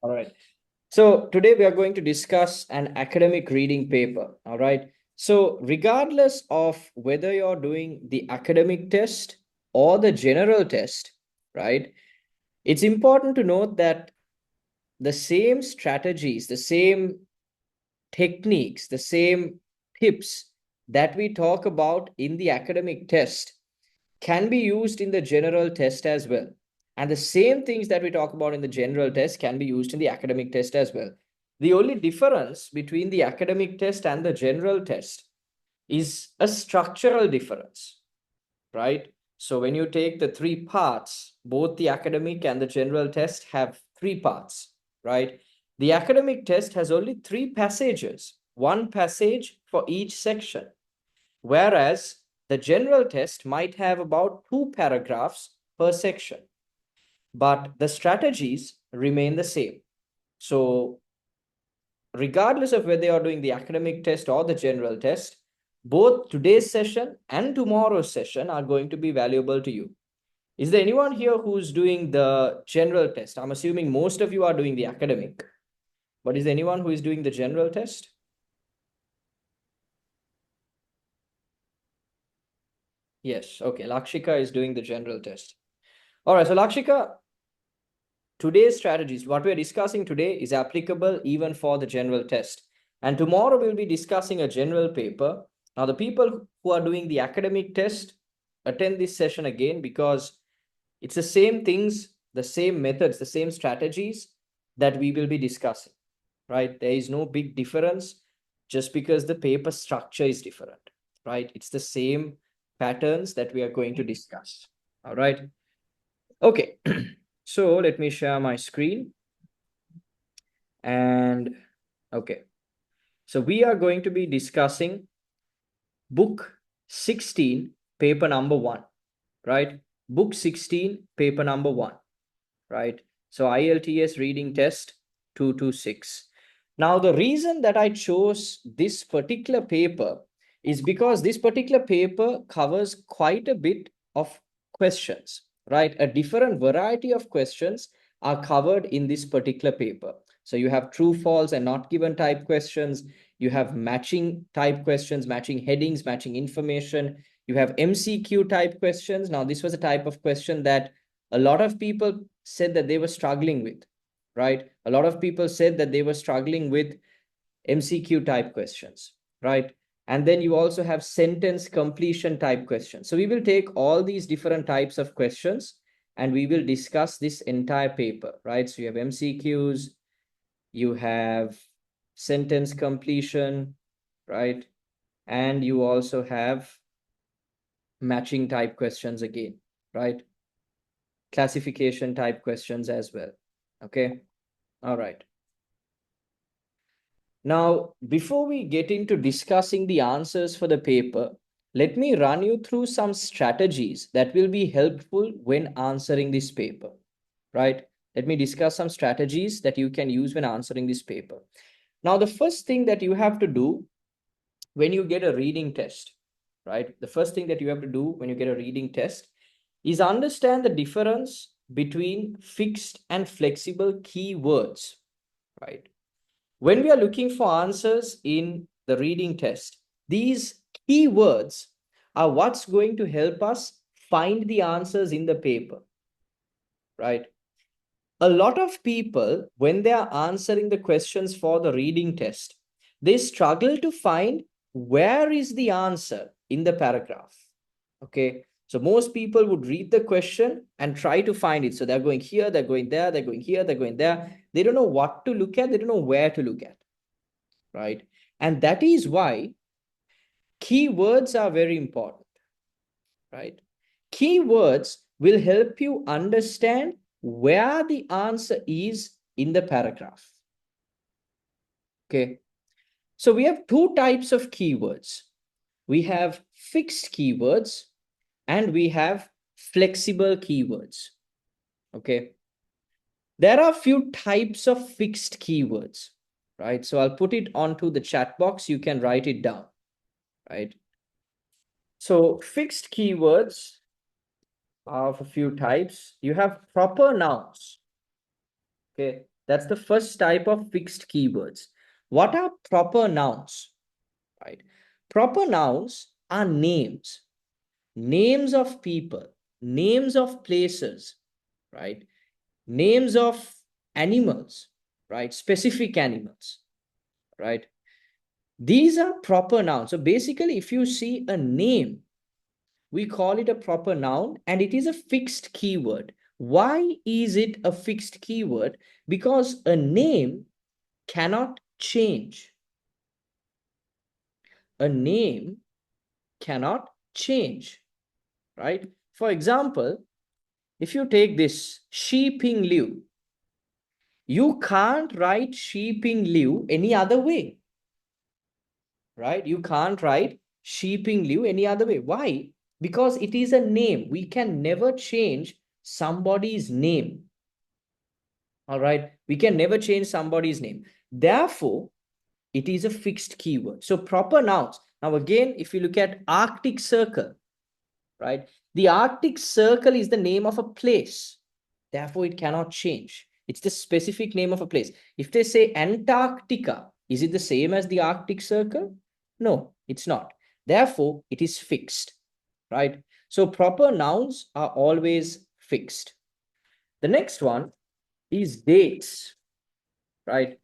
All right. So today we are going to discuss an academic reading paper. All right. So regardless of whether you're doing the academic test or the general test, right? It's important to note that the same strategies, the same techniques, the same tips that we talk about in the academic test can be used in the general test as well. And the same things that we talk about in the general test can be used in the academic test as well. The only difference between the academic test and the general test is a structural difference, right? So when you take the three parts, both the academic and the general test have three parts, right? The academic test has only three passages, one passage for each section, whereas the general test might have about two paragraphs per section, but the strategies remain the same. So regardless of whether you're doing the academic test or the general test, both today's session and tomorrow's session are going to be valuable to you. Is there anyone here who's doing the general test? I'm assuming most of you are doing the academic, but is there anyone who is doing the general test? Yes. Okay. Lakshika is doing the general test. All right. So, Lakshika, today's strategies, what we're discussing today, is applicable even for the general test. And tomorrow we'll be discussing a general paper. Now, the people who are doing the academic test attend this session again because it's the same things, the same methods, the same strategies that we will be discussing, right? There is no big difference just because the paper structure is different, right? It's the same patterns that we are going to discuss. All right. Okay. So let me share my screen. And okay. So we are going to be discussing book 16, paper number 1, right? Book 16, paper number 1, right? So IELTS reading test 226. Now, the reason that I chose this particular paper is because this particular paper covers quite a bit of questions, right? A different variety of questions are covered in this particular paper. So you have true, false, and not given type questions. You have matching type questions, matching headings, matching information. You have MCQ type questions. Now, this was a type of question that a lot of people said that they were struggling with, right? A lot of people said that they were struggling with MCQ type questions, right? And then you also have sentence completion type questions. So we will take all these different types of questions and we will discuss this entire paper, right? So you have MCQs, you have sentence completion, right? And you also have matching type questions again, right? Classification type questions as well. Okay. All right. Now, before we get into discussing the answers for the paper, let me run you through some strategies that will be helpful when answering this paper, right? Let me discuss some strategies that you can use when answering this paper. Now, the first thing that you have to do when you get a reading test, right? The first thing that you have to do when you get a reading test is understand the difference between fixed and flexible keywords, right? When we are looking for answers in the reading test, these keywords are what's going to help us find the answers in the paper, right? A lot of people, when they are answering the questions for the reading test, they struggle to find where is the answer in the paragraph. Okay. So most people would read the question and try to find it. So they're going here, they're going there, they're going here, they're going there. They don't know what to look at, they don't know where to look at, right? And that is why keywords are very important, right? Keywords will help you understand where the answer is in the paragraph. Okay. So we have two types of keywords. We have fixed keywords and we have flexible keywords. Okay. There are a few types of fixed keywords, right? So I'll put it onto the chat box. You can write it down, right? So fixed keywords of a few types. You have proper nouns. Okay. That's the first type of fixed keywords. What are proper nouns? Right? Proper nouns are names, names of people, names of places, right? Names of animals, right? Specific animals, right? These are proper nouns. So basically, if you see a name, we call it a proper noun and it is a fixed keyword. Why is it a fixed keyword? Because a name cannot change. A name cannot change, right? For example, if you take this sheeping liu, you can't write sheeping liu any other way, right? You can't write sheeping liu any other way. Why? Because it is a name. We can never change somebody's name. All right. We can never change somebody's name. Therefore, it is a fixed keyword. So proper nouns. Now, again, if you look at Arctic Circle, right? The Arctic Circle is the name of a place. Therefore, it cannot change. It's the specific name of a place. If they say Antarctica, is it the same as the Arctic Circle? No, it's not. Therefore, it is fixed, right? So proper nouns are always fixed. The next one is dates, right?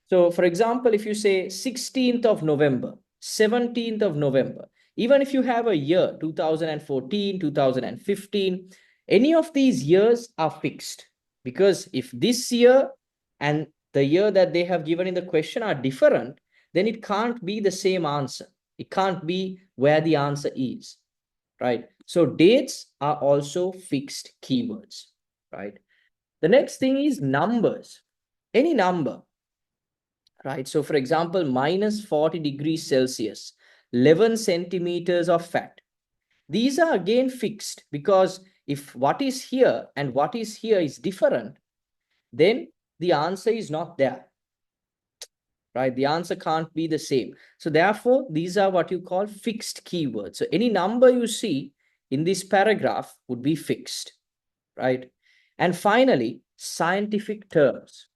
So, for example, if you say 16th of November, 17th of November, even if you have a year, 2014, 2015, any of these years are fixed. Because if this year and the year that they have given in the question are different, then it can't be the same answer. It can't be where the answer is, right? So dates are also fixed keywords, right? The next thing is numbers. Any number, right? So for example, minus 40 degrees Celsius, 11 centimeters of fat. These are again fixed because if what is here and what is here is different, then the answer is not there, right? The answer can't be the same. So therefore, these are what you call fixed keywords. So any number you see in this paragraph would be fixed, right? And finally, scientific terms,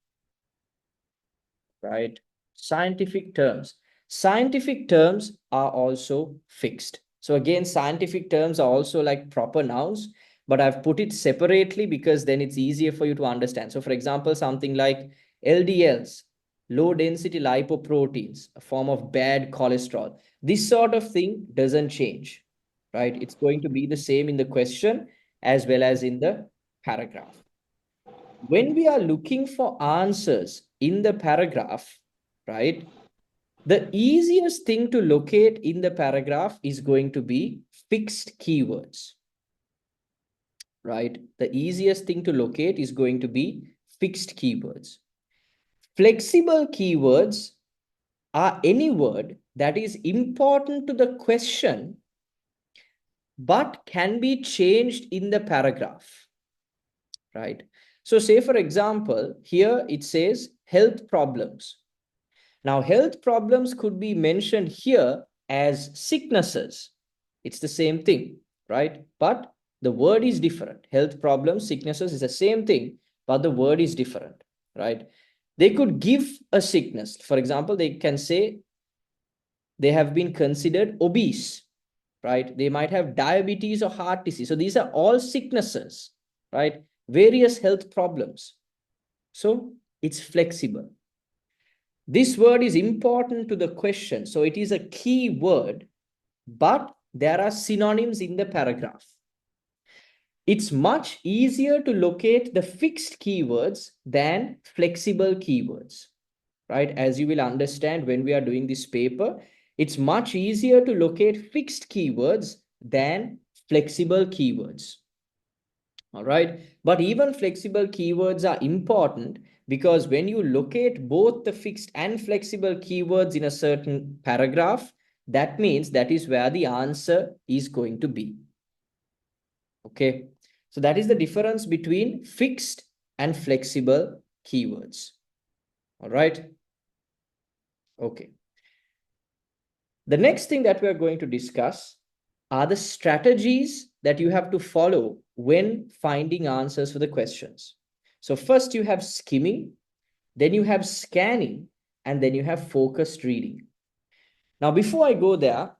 right? Scientific terms. Scientific terms are also fixed. So again, scientific terms are also like proper nouns, but I've put it separately because then it's easier for you to understand. So for example, something like LDLs, low density lipoproteins, a form of bad cholesterol. This sort of thing doesn't change, right? It's going to be the same in the question as well as in the paragraph. When we are looking for answers in the paragraph, right, the easiest thing to locate in the paragraph is going to be fixed keywords, right? The easiest thing to locate is going to be fixed keywords. Flexible keywords are any word that is important to the question but can be changed in the paragraph, right? So say for example, here it says health problems. Now, health problems could be mentioned here as sicknesses. It's the same thing, right? But the word is different. Health problems, sicknesses is the same thing, but the word is different, right? They could give a sickness. For example, they can say they have been considered obese, right? They might have diabetes or heart disease. So these are all sicknesses, right? Various health problems. So it's flexible. This word is important to the question. So it is a key word, but there are synonyms in the paragraph. It's much easier to locate the fixed keywords than flexible keywords, right? As you will understand when we are doing this paper, it's much easier to locate fixed keywords than flexible keywords. All right. But even flexible keywords are important because when you locate both the fixed and flexible keywords in a certain paragraph, that means that is where the answer is going to be. Okay. So that is the difference between fixed and flexible keywords. All right. Okay. The next thing that we are going to discuss are the strategies that you have to follow when finding answers for the questions. So first you have skimming, then you have scanning, and then you have focused reading. Now, before I go there,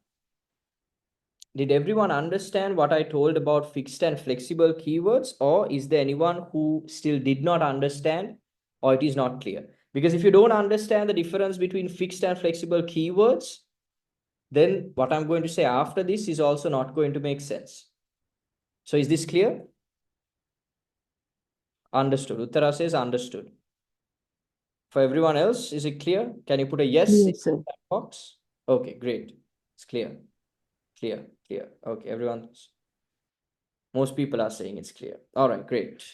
did everyone understand what I told about fixed and flexible keywords, or is there anyone who still did not understand, or it is not clear? Because if you don't understand the difference between fixed and flexible keywords, then what I'm going to say after this is also not going to make sense. So is this clear? Understood. Uttara says understood. For everyone else, is it clear? Can you put a yes in Yes, sir. that box? Okay, great. It's clear. Clear, clear. Okay, everyone. Most people are saying it's clear. All right, great.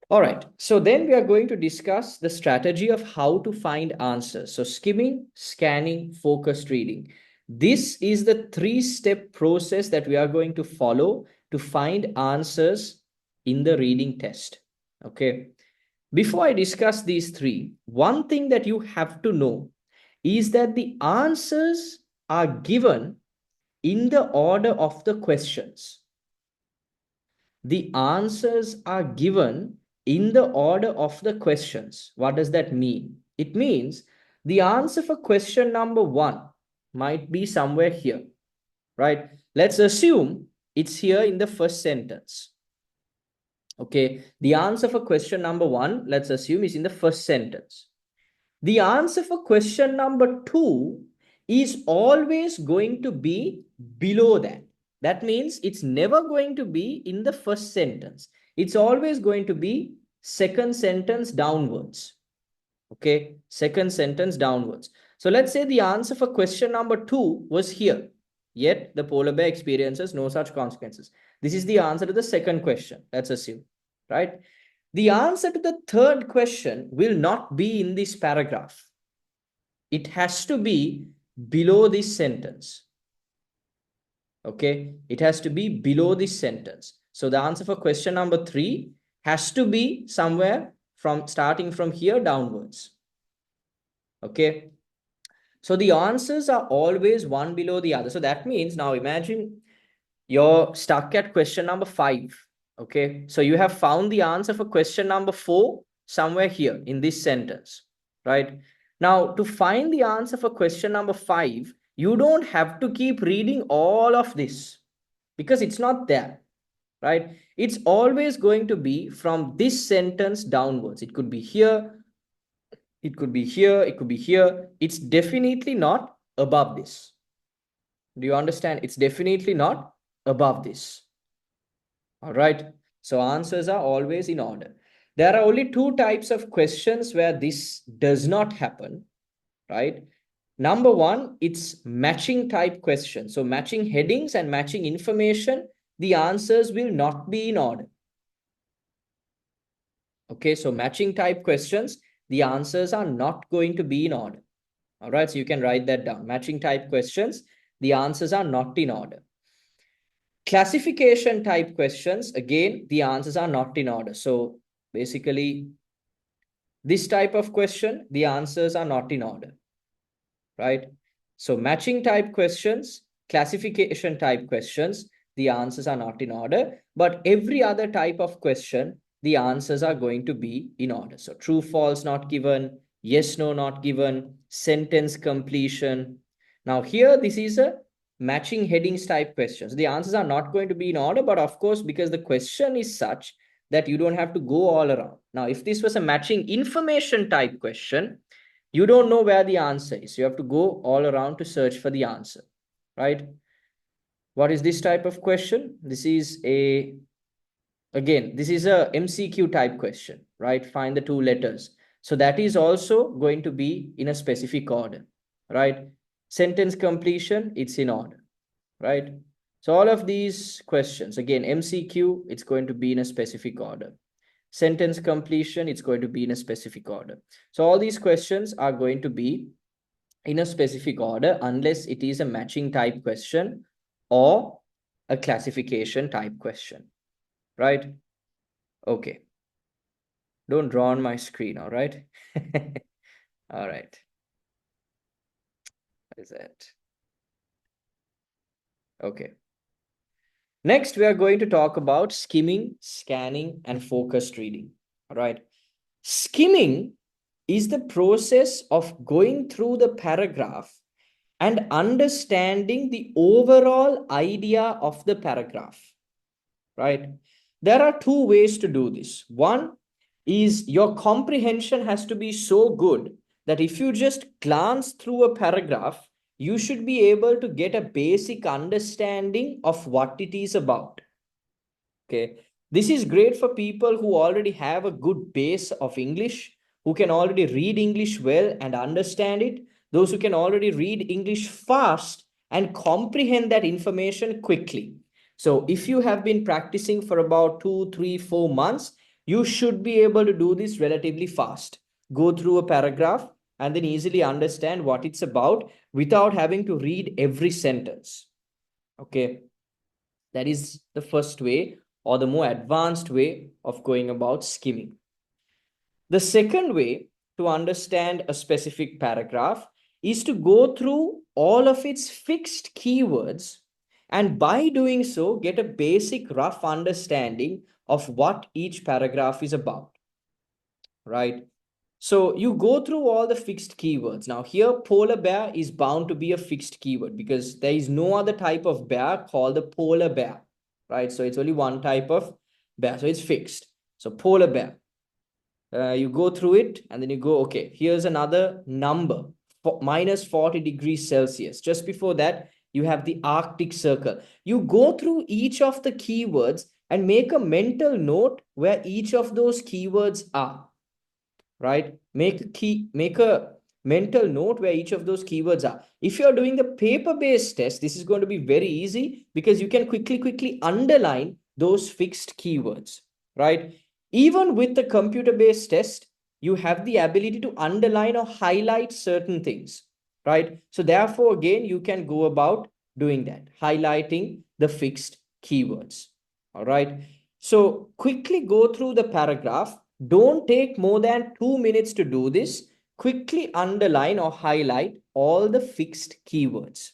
All right, so then we are going to discuss the strategy of how to find answers. So skimming, scanning, focused reading. This is the three-step process that we are going to follow to find answers in the reading test. Okay. Before I discuss these three, one thing that you have to know is that the answers are given in the order of the questions. The answers are given in the order of the questions. What does that mean? It means the answer for question number 1 might be somewhere here, right? Let's assume it's here in the first sentence. Okay, the answer for question number 1, let's assume, is in the first sentence. The answer for question number 2 is always going to be below that. That means it's never going to be in the first sentence. It's always going to be second sentence downwards. Okay, second sentence downwards. So let's say the answer for question number 2 was here. Yet the polar bear experiences no such consequences. This is the answer to the second question. Let's assume, right? The answer to the third question will not be in this paragraph. It has to be below this sentence. Okay, it has to be below this sentence. So the answer for question number 3 has to be somewhere from starting from here downwards. Okay, so the answers are always one below the other. So that means, now imagine you're stuck at question number 5. Okay, so you have found the answer for question number 4 somewhere here in this sentence, right? Now, to find the answer for question number 5, you don't have to keep reading all of this because it's not there, right? It's always going to be from this sentence downwards. It could be here, it could be here, it could be here. It's definitely not above this. Do you understand? It's definitely not above this. All right. So answers are always in order. There are only two types of questions where this does not happen, right? Number one, it's matching type question. So matching headings and matching information, the answers will not be in order. Okay, so matching type questions, the answers are not going to be in order. All right, so you can write that down. Matching type questions, the answers are not in order. Classification type questions, again, the answers are not in order. So basically, this type of question, the answers are not in order, right? So matching type questions, classification type questions, the answers are not in order. But every other type of question, the answers are going to be in order. So true, false not given, yes, no not given, sentence completion. Now here, this is a matching headings type questions. The answers are not going to be in order, but of course, because the question is such that you don't have to go all around. Now, if this was a matching information type question, you don't know where the answer is. You have to go all around to search for the answer, right? What is this type of question? This is a, again, this is a MCQ type question, right? Find the two letters. So that is also going to be in a specific order, right? Sentence completion, it's in order, right? So all of these questions, again, MCQ, it's going to be in a specific order. Sentence completion, it's going to be in a specific order. So all these questions are going to be in a specific order unless it is a matching type question or a classification type question, right? Okay. Don't draw on my screen, all right? All right. What is that? Okay. Next, we are going to talk about skimming, scanning, and focused reading. All right. Skimming is the process of going through the paragraph and understanding the overall idea of the paragraph, right? There are two ways to do this. One is your comprehension has to be so good that if you just glance through a paragraph, you should be able to get a basic understanding of what it is about. Okay. This is great for people who already have a good base of English, who can already read English well and understand it, those who can already read English fast and comprehend that information quickly. So, if you have been practicing for about 2, 3, 4 months, you should be able to do this relatively fast. Go through a paragraph and then easily understand what it's about without having to read every sentence. Okay. That is the first way or the more advanced way of going about skimming. The second way to understand a specific paragraph is to go through all of its fixed keywords and by doing so get a basic rough understanding of what each paragraph is about, right? So you go through all the fixed keywords. Now here, polar bear is bound to be a fixed keyword because there is no other type of bear called the polar bear, right? So it's only one type of bear. So it's fixed. So polar bear, you go through it and then you go, okay, here's another number, minus 40 degrees Celsius. Just before that, you have the Arctic Circle. You go through each of the keywords and make a mental note where each of those keywords are, right? Make a mental note where each of those keywords are. If you're doing the paper-based test, this is going to be very easy because you can quickly underline those fixed keywords, right? Even with the computer-based test, you have the ability to underline or highlight certain things, right? So therefore, again, you can go about doing that, highlighting the fixed keywords. All right. So quickly go through the paragraph. Don't take more than 2 minutes to do this. Quickly underline or highlight all the fixed keywords,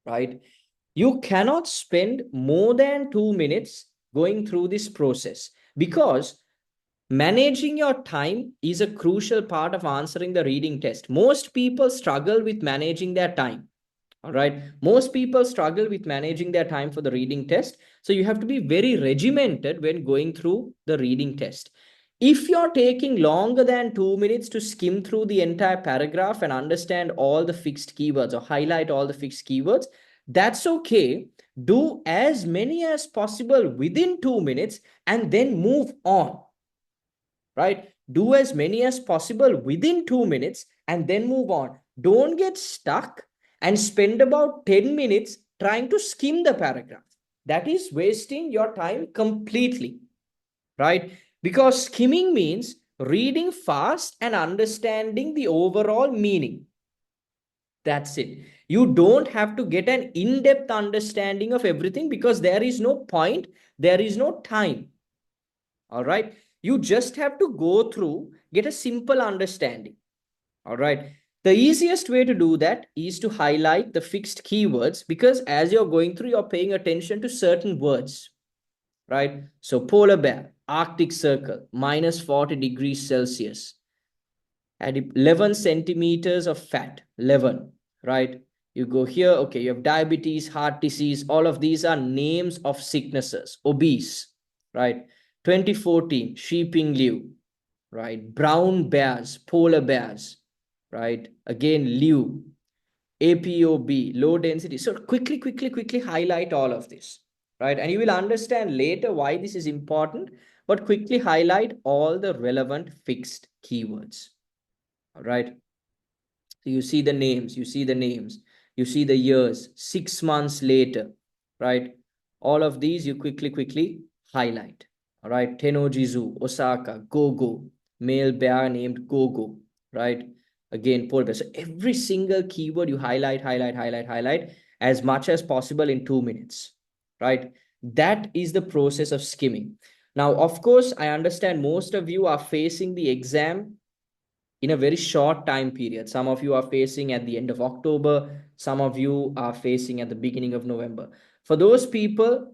right? You cannot spend more than 2 minutes going through this process because managing your time is a crucial part of answering the reading test. Most people struggle with managing their time. All right. Most people struggle with managing their time for the reading test. So you have to be very regimented when going through the reading test. If you're taking longer than 2 minutes to skim through the entire paragraph and understand all the fixed keywords or highlight all the fixed keywords, that's okay. Do as many as possible within 2 minutes and then move on, right? Do as many as possible within 2 minutes and then move on. Don't get stuck and spend about 10 minutes trying to skim the paragraph. That is wasting your time completely, right? Because skimming means reading fast and understanding the overall meaning. That's it. You don't have to get an in-depth understanding of everything because there is no point, there is no time. All right. You just have to go through, get a simple understanding. All right. The easiest way to do that is to highlight the fixed keywords because as you're going through, you're paying attention to certain words, right? So polar bear, Arctic Circle, minus 40 degrees Celsius, and 11 centimeters of fat, 11, right? You go here, okay, you have diabetes, heart disease, all of these are names of sicknesses, obese, right? 2014, sheeping liu, right? Brown bears, polar bears, right? Again, liu, APOB, low density. So quickly highlight all of this, right? And you will understand later why this is important, but quickly highlight all the relevant fixed keywords. All right. So you see the names, you see the years, 6 months later, right? All of these you quickly highlight. All right. Tenojizu, Osaka, Gogo, male bear named Gogo, right? Again, polar bear. So every single keyword you highlight as much as possible in 2 minutes, right? That is the process of skimming. Now, of course, I understand most of you are facing the exam in a very short time period. Some of you are facing at the end of October, some of you are facing at the beginning of November. For those people,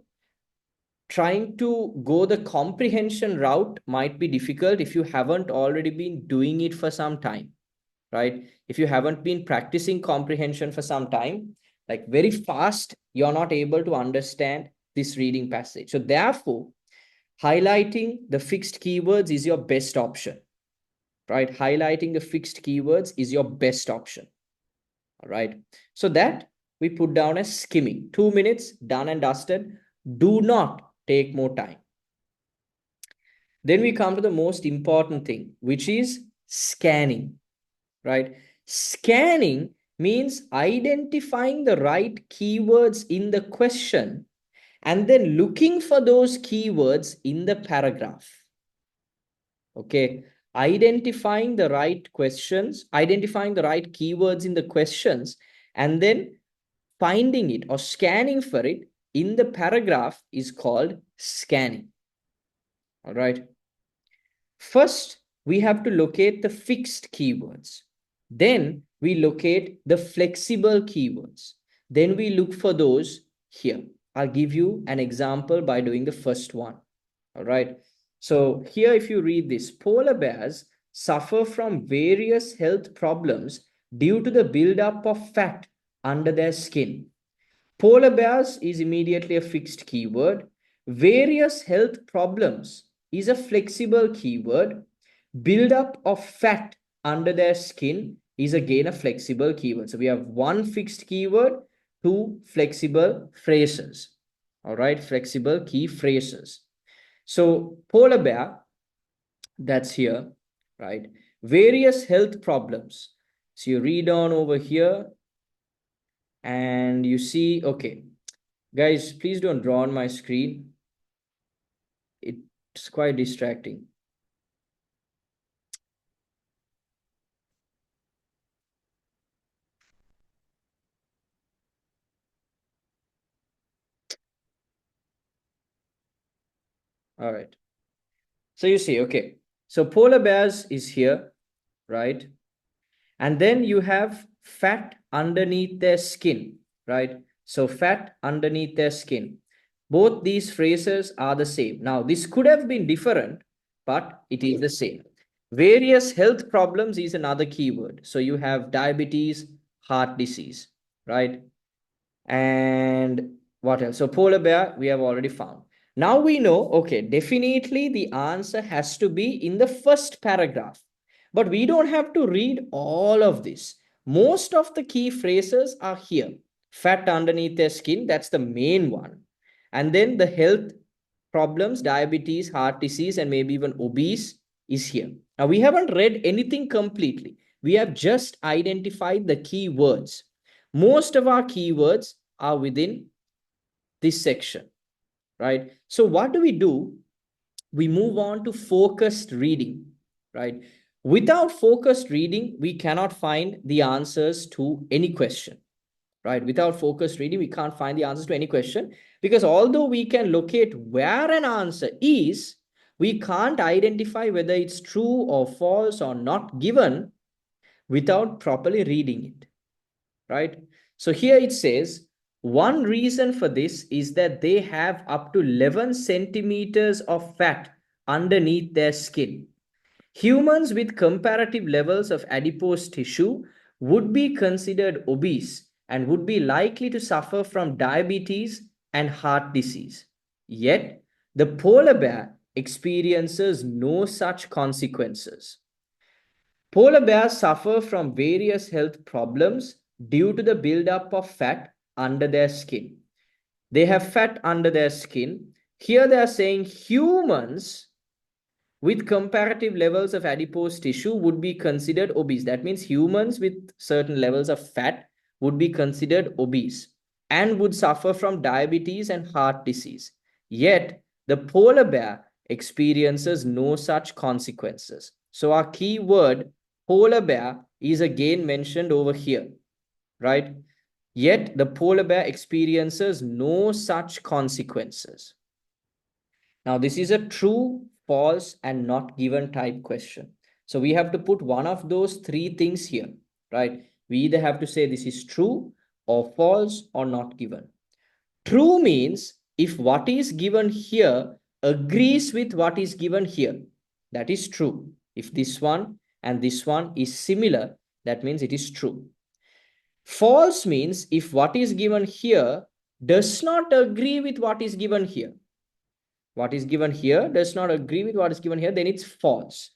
trying to go the comprehension route might be difficult if you haven't already been doing it for some time, right? If you haven't been practicing comprehension for some time, like very fast, you're not able to understand this reading passage. So therefore, highlighting the fixed keywords is your best option, right? Highlighting the fixed keywords is your best option, all right? So that we put down as skimming. 2 minutes, done and dusted. Do not take more time. Then we come to the most important thing, which is scanning, right? Scanning means identifying the right keywords in the question and then looking for those keywords in the paragraph. Okay, identifying the right questions, identifying the right keywords in the questions, and then finding it or scanning for it in the paragraph is called scanning. All right. First, we have to locate the fixed keywords. Then we locate the flexible keywords. Then we look for those here. I'll give you an example by doing the first one. All right. So here, if you read this, polar bears suffer from various health problems due to the buildup of fat under their skin. Polar bears is immediately a fixed keyword. Various health problems is a flexible keyword. Buildup of fat under their skin is again a flexible keyword. So we have one fixed keyword, two flexible phrases. All right, flexible key phrases. So polar bear, that's here, right? Various health problems. So you read on over here and you see, okay, guys, please don't draw on my screen. It's quite distracting. All right. So you see, okay. So polar bears is here, right? And then you have fat underneath their skin, right? So fat underneath their skin. Both these phrases are the same. Now, this could have been different, but it is the same. Various health problems is another keyword. So you have diabetes, heart disease, right? And what else? So polar bear, we have already found. Now we know, okay, definitely the answer has to be in the first paragraph. But we don't have to read all of this. Most of the key phrases are here. Fat underneath their skin, that's the main one. And then the health problems, diabetes, heart disease, and maybe even obese is here. Now we haven't read anything completely. We have just identified the key words. Most of our keywords are within this section, right? So what do? We move on to focused reading, right? Without focused reading, we cannot find the answers to any question, right? Without focused reading, we can't find the answers to any question because although we can locate where an answer is, we can't identify whether it's true or false or not given without properly reading it, right? So here it says, one reason for this is that they have up to 11 centimeters of fat underneath their skin. Humans with comparative levels of adipose tissue would be considered obese and would be likely to suffer from diabetes and heart disease. Yet, the polar bear experiences no such consequences. Polar bears suffer from various health problems due to the buildup of fat under their skin. They have fat under their skin. Here they are saying humans with comparative levels of adipose tissue would be considered obese. That means humans with certain levels of fat would be considered obese and would suffer from diabetes and heart disease. Yet, the polar bear experiences no such consequences. So, our key word polar bear is again mentioned over here, right? Yet, the polar bear experiences no such consequences. Now, this is a true, false, and not given type question. So we have to put one of those three things here, right? We either have to say this is true or false or not given. True means if what is given here agrees with what is given here, that is true. If this one and this one is similar, that means it is true. False means if what is given here does not agree with what is given here. What is given here does not agree with what is given here, then it's false.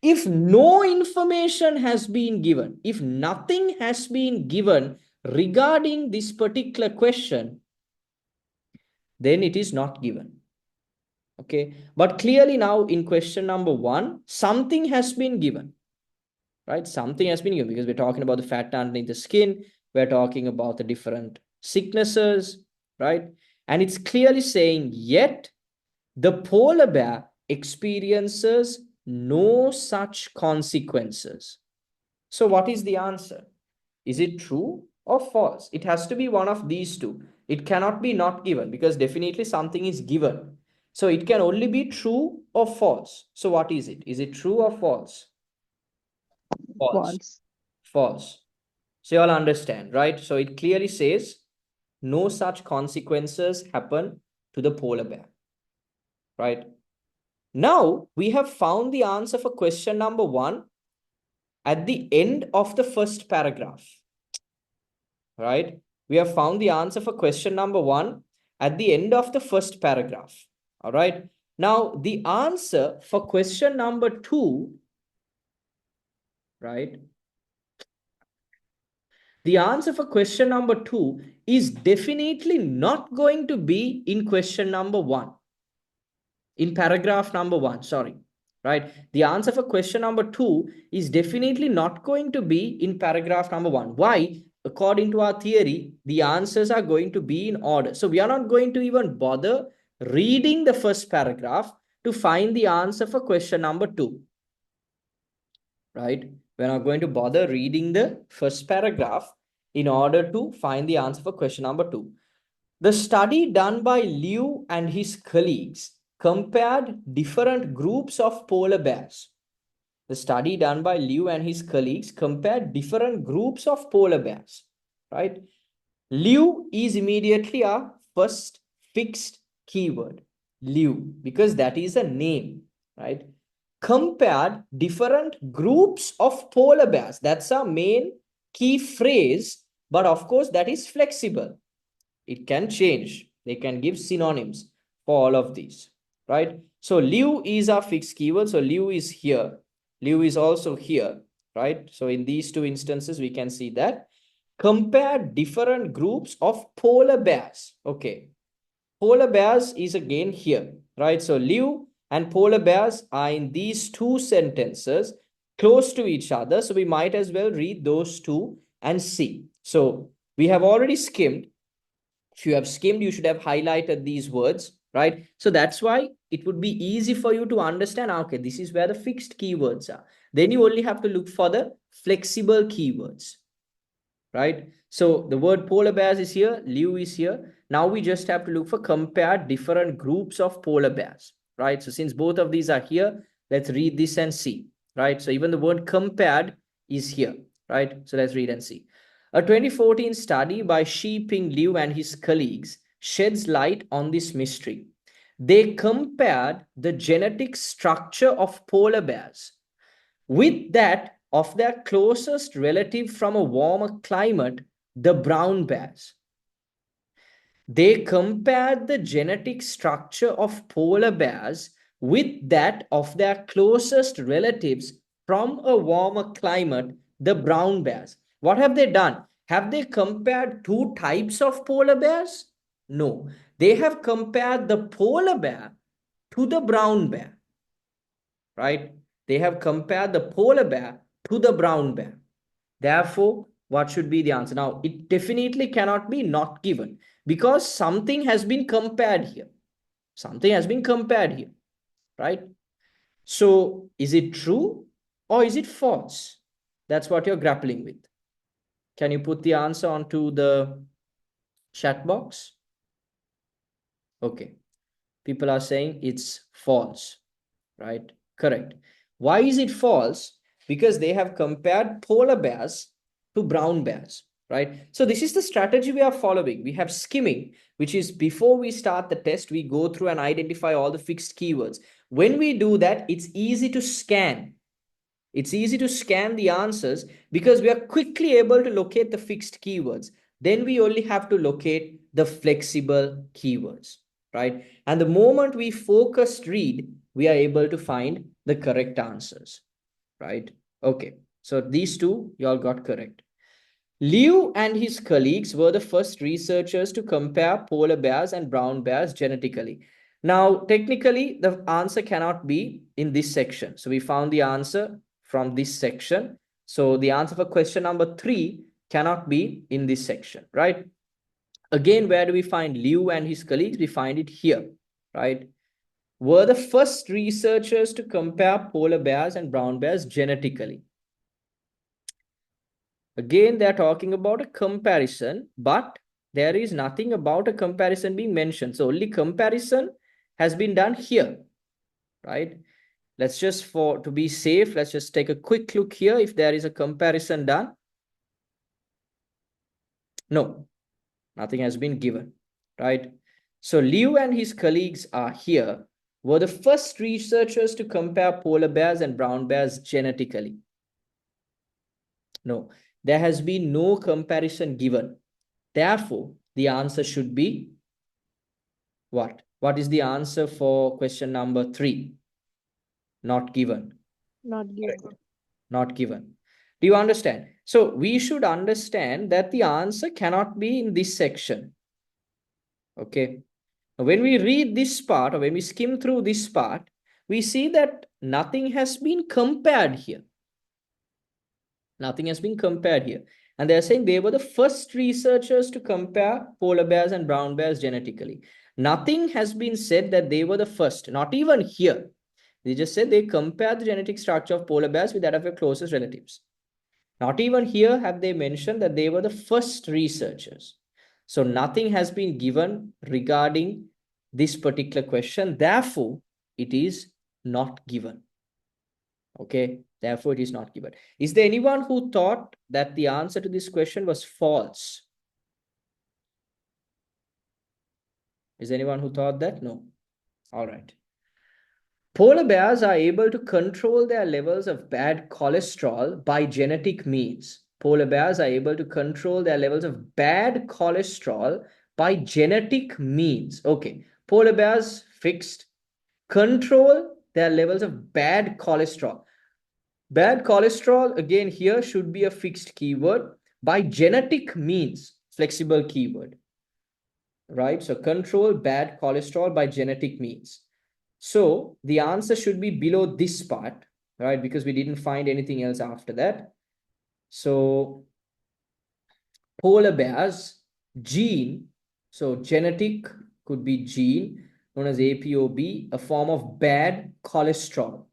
If no information has been given, if nothing has been given regarding this particular question, then it is not given. Okay, but clearly now in question number 1, something has been given, right? Something has been given because we're talking about the fat underneath the skin. We're talking about the different sicknesses, right? And it's clearly saying, yet the polar bear experiences no such consequences. So what is the answer? Is it true or false? It has to be one of these two. It cannot be not given because definitely something is given. So it can only be true or false. So what is it? Is it true or false? False. False. False. So you all understand, right? So it clearly says no such consequences happen to the polar bear, right? Now we have found the answer for question number 1 at the end of the first paragraph, right? We have found the answer for question number 1 at the end of the first paragraph. All right. Now, the answer for question number 2, right? The answer for question number 2 is definitely not going to be in question number 1, in paragraph number 1, sorry, right? The answer for question number 2 is definitely not going to be in paragraph number 1. Why? According to our theory, the answers are going to be in order. So we are not going to even bother reading the first paragraph to find the answer for question number 2, right? We're not going to bother reading the first paragraph in order to find the answer for question number 2. The study done by Liu and his colleagues compared different groups of polar bears. The study done by Liu and his colleagues compared different groups of polar bears, right? Liu is immediately our first fixed keyword, Liu, because that is a name, right? Compared different groups of polar bears. That's our main key phrase, but of course that is flexible. It can change. They can give synonyms for all of these, right? So Liu is our fixed keyword. So Liu is here. Liu is also here, right? So in these two instances, we can see that. Compare different groups of polar bears. Okay. Polar bears is again here, right? So Liu and polar bears are in these two sentences close to each other. So we might as well read those two and see. So we have already skimmed. If you have skimmed, you should have highlighted these words, right? So that's why it would be easy for you to understand, okay, this is where the fixed keywords are. Then you only have to look for the flexible keywords, right? So the word polar bears is here, Liu is here. Now we just have to look for compare different groups of polar bears, right? So since both of these are here, let's read this and see, right? So even the word compared is here, right? So let's read and see. A 2014 study by Shi Ping Liu and his colleagues sheds light on this mystery. They compared the genetic structure of polar bears with that of their closest relative from a warmer climate, the brown bears. They compared the genetic structure of polar bears with that of their closest relatives from a warmer climate, the brown bears. What have they done? Have they compared two types of polar bears? No. They have compared the polar bear to the brown bear, right? They have compared the polar bear to the brown bear. Therefore, what should be the answer? Now, it definitely cannot be not given because something has been compared here. Something has been compared here, right? So, is it true or is it false? That's what you're grappling with. Can you put the answer onto the chat box? Okay. People are saying it's false, right? Correct. Why is it false? Because they have compared polar bears to brown bears. right? So this is the strategy we are following. We have skimming, which is before we start the test, we go through and identify all the fixed keywords. When we do that, it's easy to scan. It's easy to scan the answers because we are quickly able to locate the fixed keywords. Then we only have to locate the flexible keywords, right? And the moment we focused read, we are able to find the correct answers, right? Okay, so these two you all got correct. Liu and his colleagues were the first researchers to compare polar bears and brown bears genetically. Now, technically, the answer cannot be in this section. So we found the answer from this section. So the answer for question number 3 cannot be in this section, right? Again, where do we find Liu and his colleagues? We find it here, right? Were the first researchers to compare polar bears and brown bears genetically. Again, they're talking about a comparison, but there is nothing about a comparison being mentioned. So only comparison has been done here, right? Let's just, to be safe, let's just take a quick look here if there is a comparison done. No, nothing has been given, right? So Liu and his colleagues are here, were the first researchers to compare polar bears and brown bears genetically. No, there has been no comparison given. Therefore, the answer should be what? What is the answer for question number 3? Not given. Not given. Not given. Do you understand? So we should understand that the answer cannot be in this section. Okay. When we read this part or when we skim through this part, we see that nothing has been compared here. Nothing has been compared here. And they're saying they were the first researchers to compare polar bears and brown bears genetically. Nothing has been said that they were the first, not even here. They just said they compared the genetic structure of polar bears with that of their closest relatives. Not even here have they mentioned that they were the first researchers. So nothing has been given regarding this particular question. Therefore, it is not given. Okay, therefore it is not given. Is there anyone who thought that the answer to this question was false? Is there anyone who thought that? No. All right. Polar bears are able to control their levels of bad cholesterol by genetic means. Polar bears are able to control their levels of bad cholesterol by genetic means. Okay. Polar bears fixed control their levels of bad cholesterol. Bad cholesterol, again, here should be a fixed keyword. By genetic means, flexible keyword, right? So control bad cholesterol by genetic means. So the answer should be below this part, right? Because we didn't find anything else after that. So polar bears, gene, so genetic could be gene, known as APOB, a form of bad cholesterol,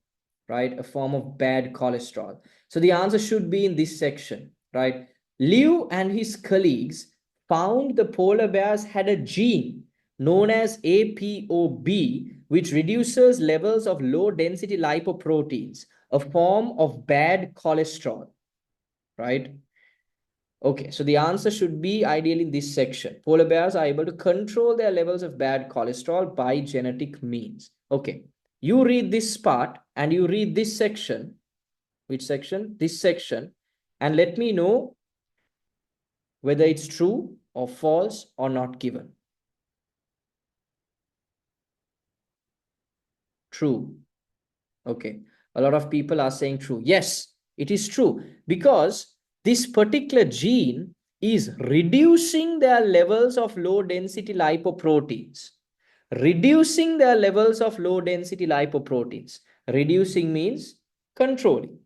right? A form of bad cholesterol. So the answer should be in this section, right? Liu and his colleagues found the polar bears had a gene known as APOB, which reduces levels of low density lipoproteins, a form of bad cholesterol, right? Okay, so the answer should be ideally in this section. Polar bears are able to control their levels of bad cholesterol by genetic means. Okay, you read this part and you read this section. Which section? This section. And let me know whether it's true or false or not given. True. Okay. A lot of people are saying true. Yes, it is true because this particular gene is reducing their levels of low density lipoproteins. Reducing their levels of low density lipoproteins. Reducing means controlling.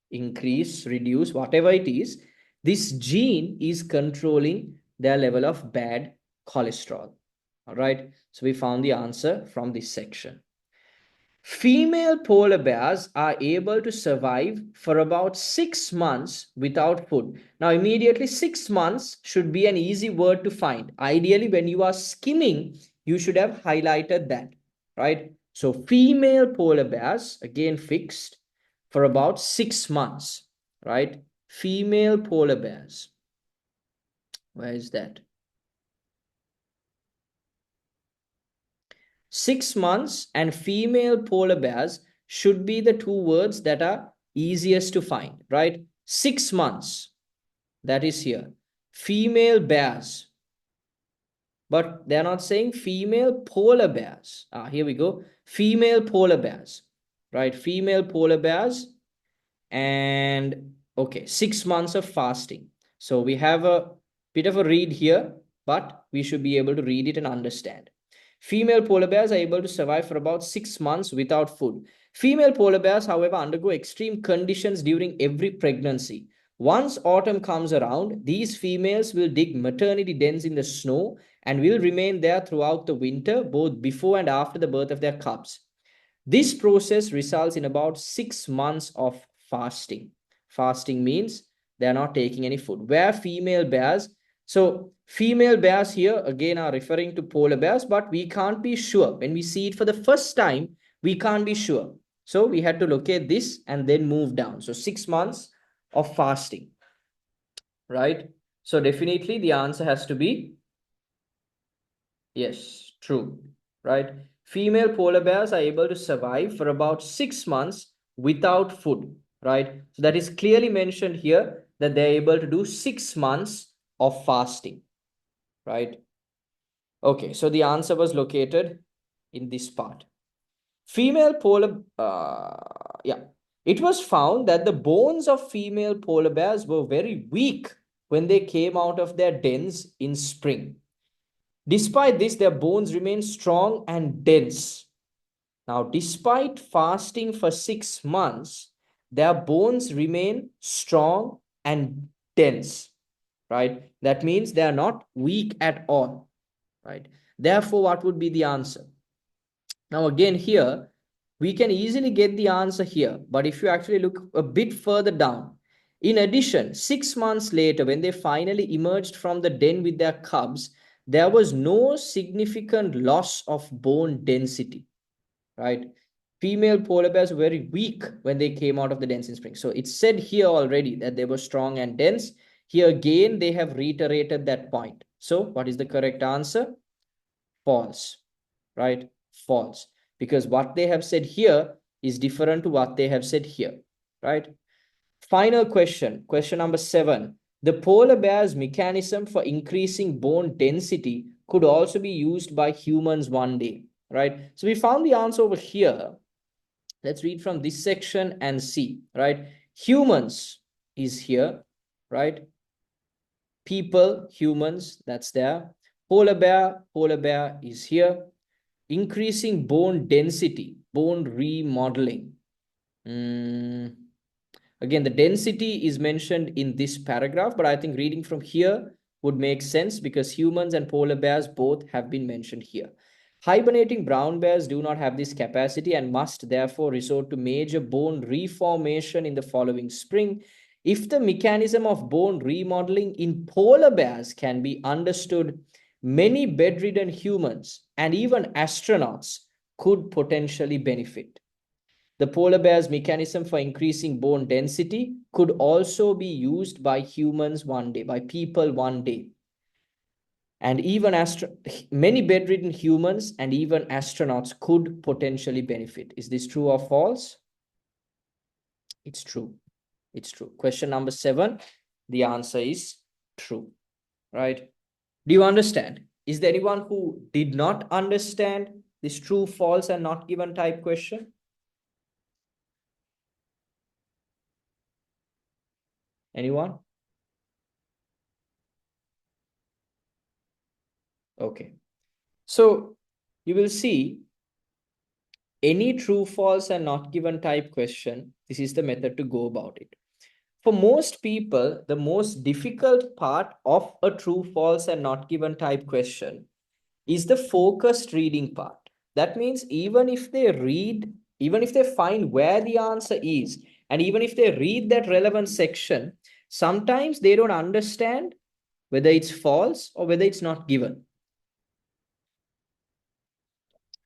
Increase, reduce, whatever it is. This gene is controlling their level of bad cholesterol. All right. So we found the answer from this section. Female polar bears are able to survive for about 6 months without food. Now, immediately 6 months should be an easy word to find. Ideally, when you are skimming, you should have highlighted that, right? So, female polar bears, again fixed, for about 6 months, right? Female polar bears. Where is that? 6 months and female polar bears should be the two words that are easiest to find, right? 6 months, that is here. Female bears, but they're not saying female polar bears. Here we go. Female polar bears, right? Female polar bears. And okay, 6 months of fasting. So we have a bit of a read here, but we should be able to read it and understand. Female polar bears are able to survive for about 6 months without food. Female polar bears, however, undergo extreme conditions during every pregnancy. Once autumn comes around, these females will dig maternity dens in the snow and will remain there throughout the winter, both before and after the birth of their cubs. This process results in about 6 months of fasting. Fasting means they are not taking any food. Where female bears, so female bears here again are referring to polar bears, but we can't be sure. When we see it for the first time, we can't be sure. So we had to locate this and then move down. So 6 months of fasting, right? So definitely the answer has to be yes, true, right? Female polar bears are able to survive for about 6 months without food, right? So that is clearly mentioned here that they're able to do 6 months of fasting, right? Okay, so the answer was located in this part. Female polar, yeah, it was found that the bones of female polar bears were very weak when they came out of their dens in spring. Despite this, their bones remain strong and dense. Now, despite fasting for 6 months, their bones remain strong and dense, right? That means they are not weak at all, right? Therefore, what would be the answer? Now, again, here, we can easily get the answer here. But if you actually look a bit further down, in addition, 6 months later, when they finally emerged from the den with their cubs, there was no significant loss of bone density, right? Female polar bears were very weak when they came out of the dens in spring. So it's said here already that they were strong and dense. Here again, they have reiterated that point. So what is the correct answer? False, right? False. Because what they have said here is different to what they have said here, right? Final question, question number 7. The polar bear's mechanism for increasing bone density could also be used by humans one day, right? So we found the answer over here. Let's read from this section and see, right? Humans is here, right? People, humans, that's there. Polar bear is here. Increasing bone density, bone remodeling. Again, the density is mentioned in this paragraph, but I think reading from here would make sense because humans and polar bears both have been mentioned here. Hibernating brown bears do not have this capacity and must therefore resort to major bone reformation in the following spring. If the mechanism of bone remodeling in polar bears can be understood, many bedridden humans and even astronauts could potentially benefit. The polar bear's mechanism for increasing bone density could also be used by humans one day, by people one day. And even many bedridden humans and even astronauts could potentially benefit. Is this true or false? It's true. It's true. Question number 7, the answer is true, right? Do you understand? Is there anyone who did not understand this true, false, and not given type question? Anyone? Okay. So you will see any true, false, and not given type question. This is the method to go about it. For most people, the most difficult part of a true, false, and not given type question is the focused reading part. That means even if they read, even if they find where the answer is, and even if they read that relevant section, sometimes they don't understand whether it's false or whether it's not given,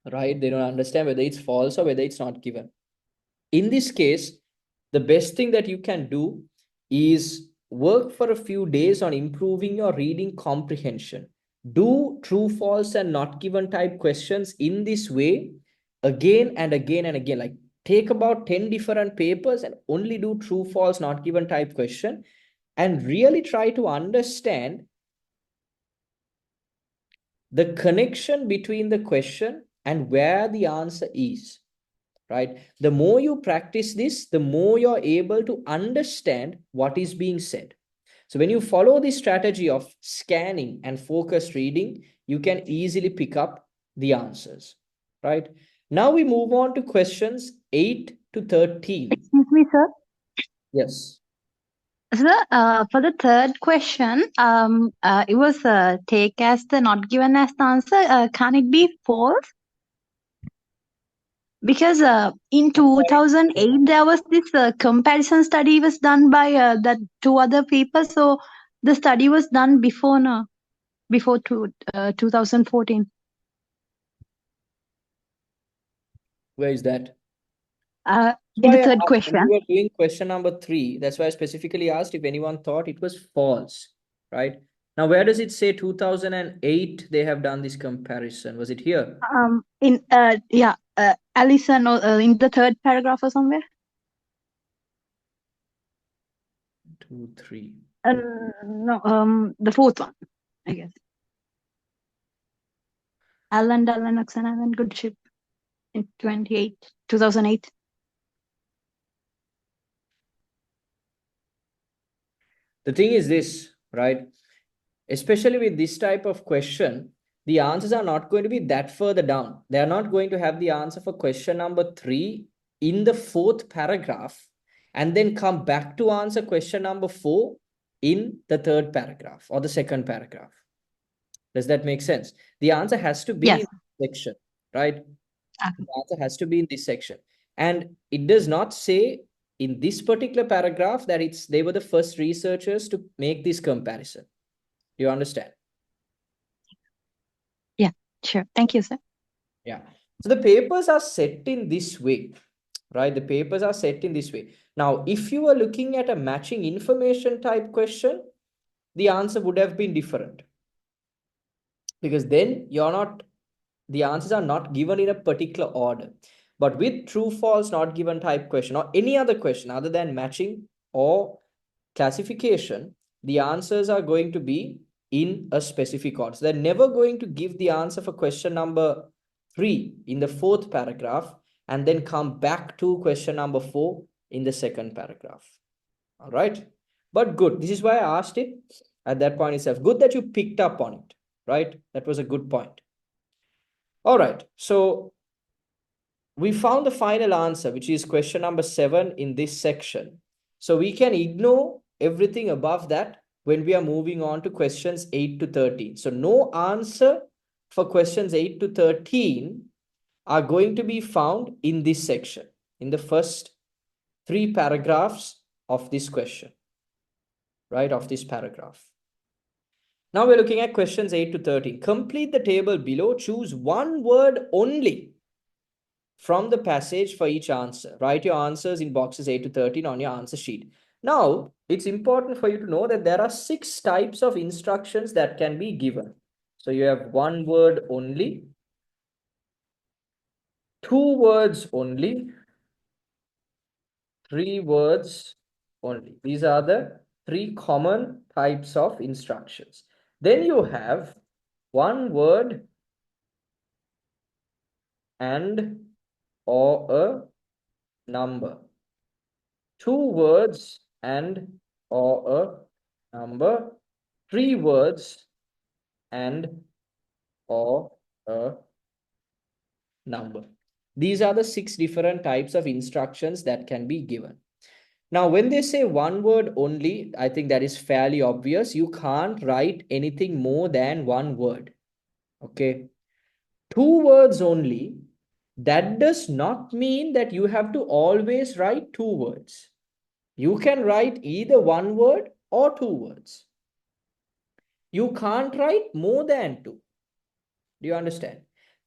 right? They don't understand whether it's false or whether it's not given. In this case, the best thing that you can do is work for a few days on improving your reading comprehension. Do true, false, and not given type questions in this way again and again and again. Like take about 10 different papers and only do true, false, not given type question and really try to understand the connection between the question and where the answer is, right? The more you practice this, the more you're able to understand what is being said. So when you follow this strategy of scanning and focused reading, you can easily pick up the answers, right? Now we move on to questions 8 to 13. Excuse me, sir. Yes. Sir, for the third question, it was take as the not given as the answer. Can it be false? Because in 2008 there was this comparison study was done by that two other people. So the study was done before 2014. Where is that? In the Why I third asked when question. we were doing question number 3, that's why I specifically asked if anyone thought it was false, right? Now, where does it say 2008 they have done this comparison? Was it here? Alison, in the third paragraph or somewhere. 2, 3. No, the fourth one, I guess. Alan Oxen Good Ship in 2008. The thing is this, right? Especially with this type of question, the answers are not going to be that further down. They are not going to have the answer for question number 3 in the fourth paragraph and then come back to answer question number 4 in the third paragraph or the second paragraph. Does that make sense? The answer has to be Yes. in this section, right? Okay. The answer has to be in this section. And it does not say in this particular paragraph that they were the first researchers to make this comparison. Do you understand? Yeah, sure. Thank you, sir. Yeah. So the papers are set in this way, right? The papers are set in this way. Now, if you were looking at a matching information type question, the answer would have been different. Because then the answers are not given in a particular order. But with true, false, not given type question or any other question other than matching or classification, the answers are going to be in a specific order. So they're never going to give the answer for question number 3 in the fourth paragraph and then come back to question number 4 in the second paragraph. All right. But good. This is why I asked it at that point itself. Good that you picked up on it, right? That was a good point. All right. So we found the final answer, which is question number 7 in this section. So we can ignore everything above that when we are moving on to questions 8 to 13. So no answer for questions 8 to 13 are going to be found in this section, in the first 3 paragraphs of this question, right, of this paragraph. Now we're looking at questions 8 to 13. Complete the table below. Choose one word only from the passage for each answer. Write your answers in boxes 8 to 13 on your answer sheet. Now, it's important for you to know that there are 6 types of instructions that can be given. So you have one word only, 2 words only, 3 words only. These are the 3 common types of instructions. Then you have one word and or a number. 2 words and or a number. 3 words and or a number. These are the 6 different types of instructions that can be given. Now, when they say one word only, I think that is fairly obvious. You can't write anything more than one word. Okay. 2 words only. That does not mean that you have to always write 2 words. You can write either one word or 2 words. You can't write more than 2. Do you understand?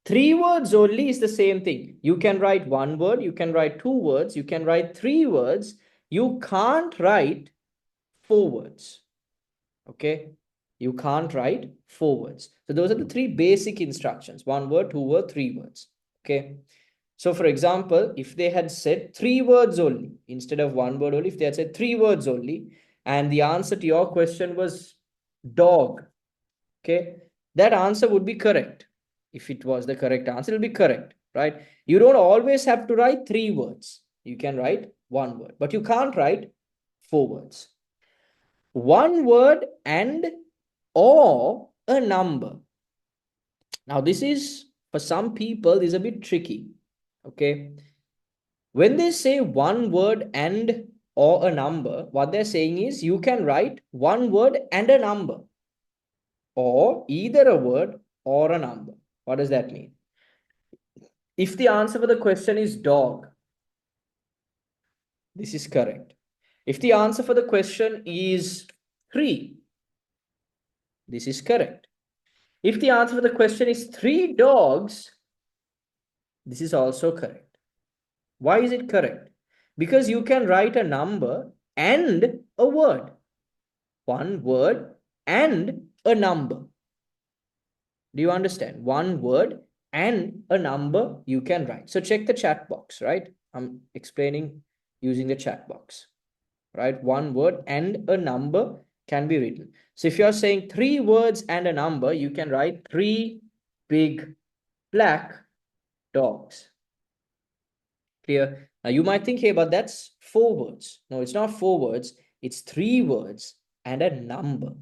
3 words only is the same thing. You can write one word, you can write 2 words, you can write 3 words. You can't write 4 words. Okay, you can't write 4 words. So those are the 3 basic instructions: 1 word, 2 word, 3 words. Okay, so for example, if they had said 3 words only instead of 1 word only, if they had said 3 words only, and the answer to your question was dog, okay, that answer would be correct. If it was the correct answer, it will be correct, right? You don't always have to write 3 words. You can write 1 word, but you can't write 4 words. 1 word and or a number. Now, this is, for some people, is a bit tricky. Okay. When they say 1 word and or a number, what they're saying is you can write 1 word and a number, or either a word or a number. What does that mean? If the answer for the question is dog, this is correct. If the answer for the question is tree, this is correct. If the answer for the question is 3 dogs, this is also correct. Why is it correct? Because you can write a number and a word. 1 word and a number. Do you understand? 1 word and a number you can write. So check the chat box, right? I'm explaining using the chat box, right? 1 word and a number can be written. So if you're saying 3 words and a number, you can write 3 big black dogs. Clear? Now you might think, hey, but that's 4 words. No, it's not 4 words. It's 3 words and a number.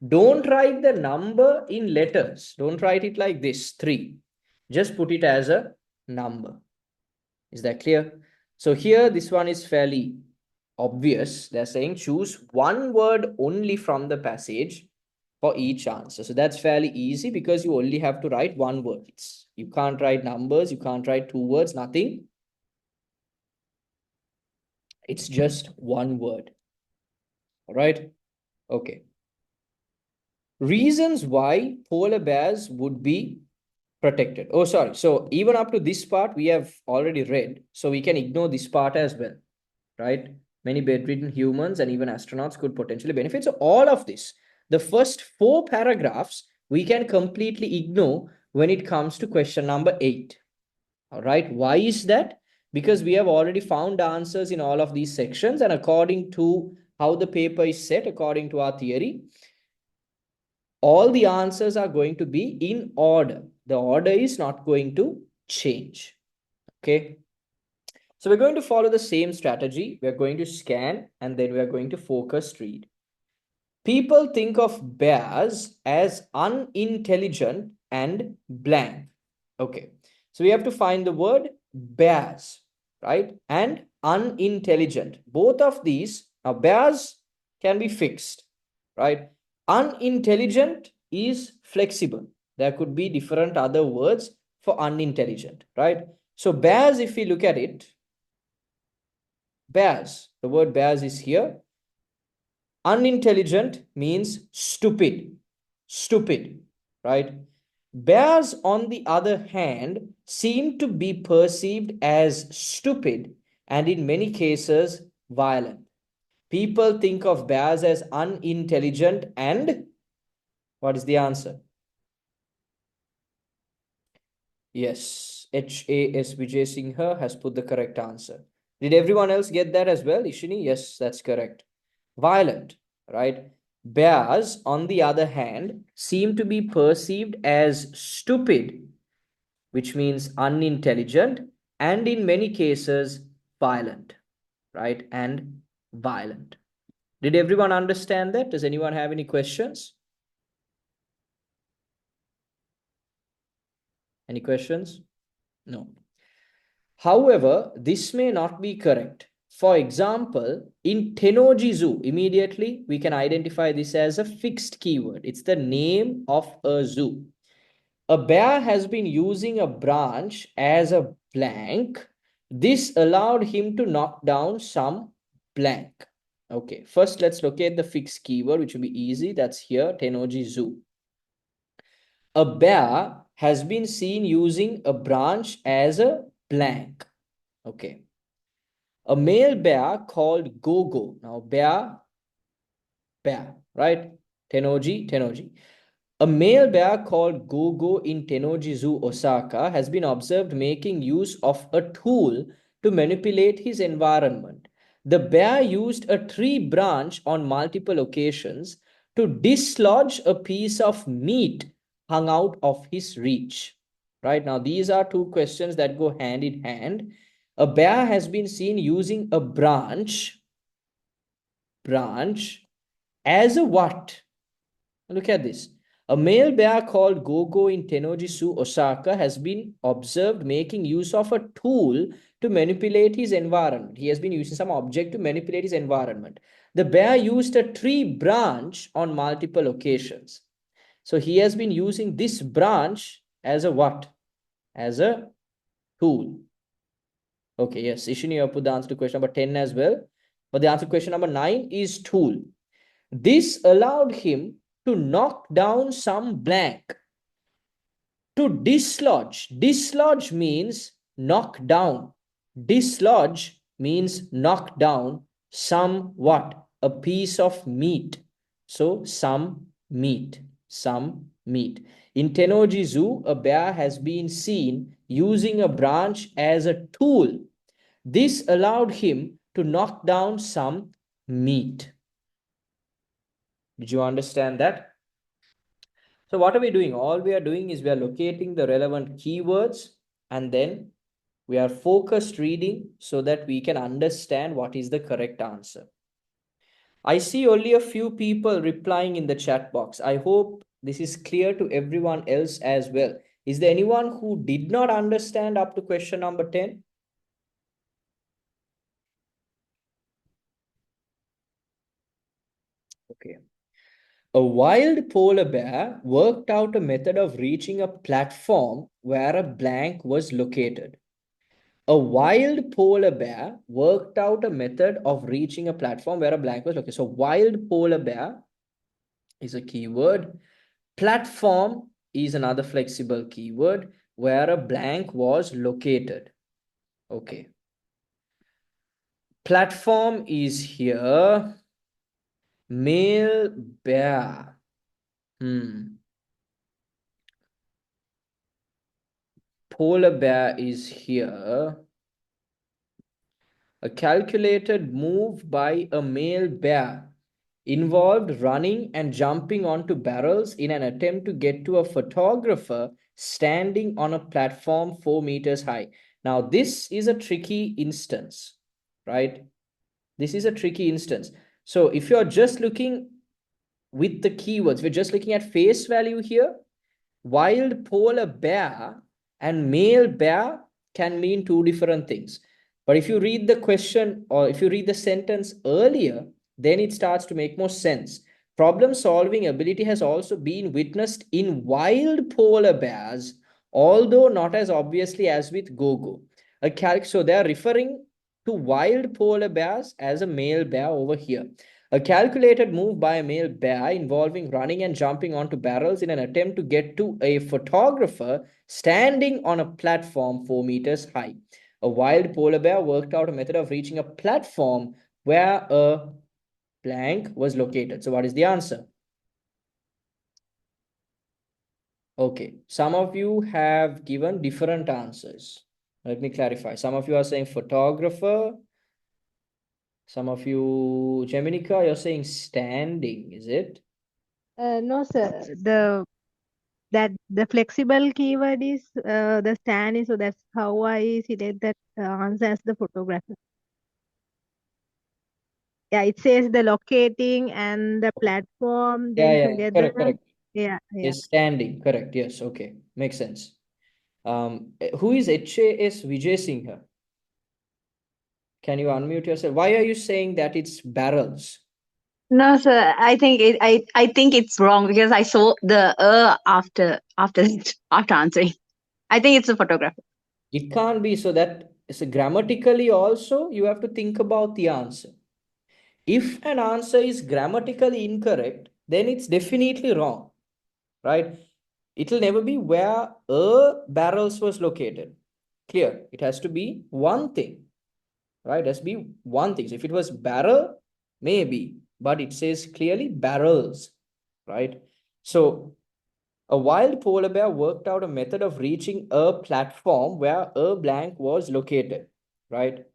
Don't write the number in letters. Don't write it like this, 3. Just put it as a number. Is that clear? So here, this one is fairly obvious. They're saying choose 1 word only from the passage for each answer. So that's fairly easy because you only have to write 1 word. You can't write numbers. You can't write 2 words, nothing. It's just 1 word. All right. Okay. Reasons why polar bears would be protected. Oh, sorry. So even up to this part, we have already read. So we can ignore this part as well, right? Many bedridden humans and even astronauts could potentially benefit. So all of this, the first 4 paragraphs, we can completely ignore when it comes to question number 8. All right. Why is that? Because we have already found answers in all of these sections. And according to how the paper is set, according to our theory, all the answers are going to be in order. The order is not going to change. Okay. So we're going to follow the same strategy. We're going to scan and then we're going to focus read. People think of bears as unintelligent and blank. Okay. So we have to find the word bears, right? And unintelligent. Both of these, now bears can be fixed, right? Unintelligent is flexible. There could be different other words for unintelligent, right? So bears, if we look at it, bears, the word bears is here. Unintelligent means stupid, stupid, right? Bears, on the other hand, seem to be perceived as stupid and in many cases violent. People think of bears as unintelligent and what is the answer? Yes, HAS Vijay Singha has put the correct answer. Did everyone else get that as well, Ishini? Yes, that's correct. Violent, right? Bears, on the other hand, seem to be perceived as stupid, which means unintelligent, and in many cases, violent, right? And violent. Did everyone understand that? Does anyone have any questions? Any questions? No. However, this may not be correct. For example, in Tenoji Zoo, immediately we can identify this as a fixed keyword. It's the name of a zoo. A bear has been using a branch as a blank. This allowed him to knock down some blank. Okay, first let's locate the fixed keyword, which will be easy. That's here, Tenoji Zoo. A bear has been seen using a branch as a blank. Okay. A male bear called Gogo. Now, bear bear, right? Tennoji. A male bear called Gogo in Tennoji Zoo, Osaka, has been observed making use of a tool to manipulate his environment. The bear used a tree branch on multiple occasions to dislodge a piece of meat hung out of his reach. Right now, these are two questions that go hand in hand. A bear has been seen using a branch as a what? Look at this. A male bear called Gogo in Tennoji-su, Osaka, has been observed making use of a tool to manipulate his environment. He has been using some object to manipulate his environment. The bear used a tree branch on multiple occasions. So he has been using this branch as a what? As a tool. Okay, yes. Ishini, you have put the answer to question number 10 as well. But the answer to question number 9 is tool. This allowed him to knock down some blank. To dislodge. Dislodge means knock down. Dislodge means knock down some what? A piece of meat. So some meat. Some meat. In Tennoji Zoo, a bear has been seen using a branch as a tool. This allowed him to knock down some meat. Did you understand that? So what are we doing? All we are doing is we are locating the relevant keywords and then we are focused reading so that we can understand what is the correct answer. I see only a few people replying in the chat box. I hope this is clear to everyone else as well. Is there anyone who did not understand up to question number 10? Okay. A wild polar bear worked out a method of reaching a platform where a blank was located. A wild polar bear worked out a method of reaching a platform where a blank was located. So, wild polar bear is a keyword. Platform is another flexible keyword where a blank was located. Okay. Platform is here. Male bear. Polar bear is here. A calculated move by a male bear involved running and jumping onto barrels in an attempt to get to a photographer standing on a platform 4 meters high. Now, this is a tricky instance, right? This is a tricky instance. So, if you're just looking with the keywords, we're just looking at face value here. Wild polar bear and male bear can mean two different things. But if you read the question or if you read the sentence earlier, then it starts to make more sense. Problem solving ability has also been witnessed in wild polar bears, although not as obviously as with Gogo. So they are referring to wild polar bears as a male bear over here. A calculated move by a male bear involving running and jumping onto barrels in an attempt to get to a photographer standing on a platform 4 meters high. A wild polar bear worked out a method of reaching a platform where a blank was located. So, what is the answer? Okay, some of you have given different answers. Let me clarify. Some of you are saying photographer. Some of you, Geminica, you're saying standing, is it? No, sir. The flexible keyword is the stand, so that's how I select that answer as the photographer. Yeah, it says the locating and the platform, then Yeah, together. correct. Yeah. Is standing, correct. Yes, okay. Makes sense. Who is HAS Vijay Singha? Can you unmute yourself? Why are you saying that it's barrels? No, sir. I think it's wrong because I saw the after after answering. I think it's a photographer. It can't be so that so grammatically also you have to think about the answer. If an answer is grammatically incorrect, then it's definitely wrong, right? It'll never be where a barrels was located. Clear. It has to be one thing, right? It has to be one thing. So if it was barrel, maybe. but it says clearly barrels, right? So a wild polar bear worked out a method of reaching a platform where a blank was located, right?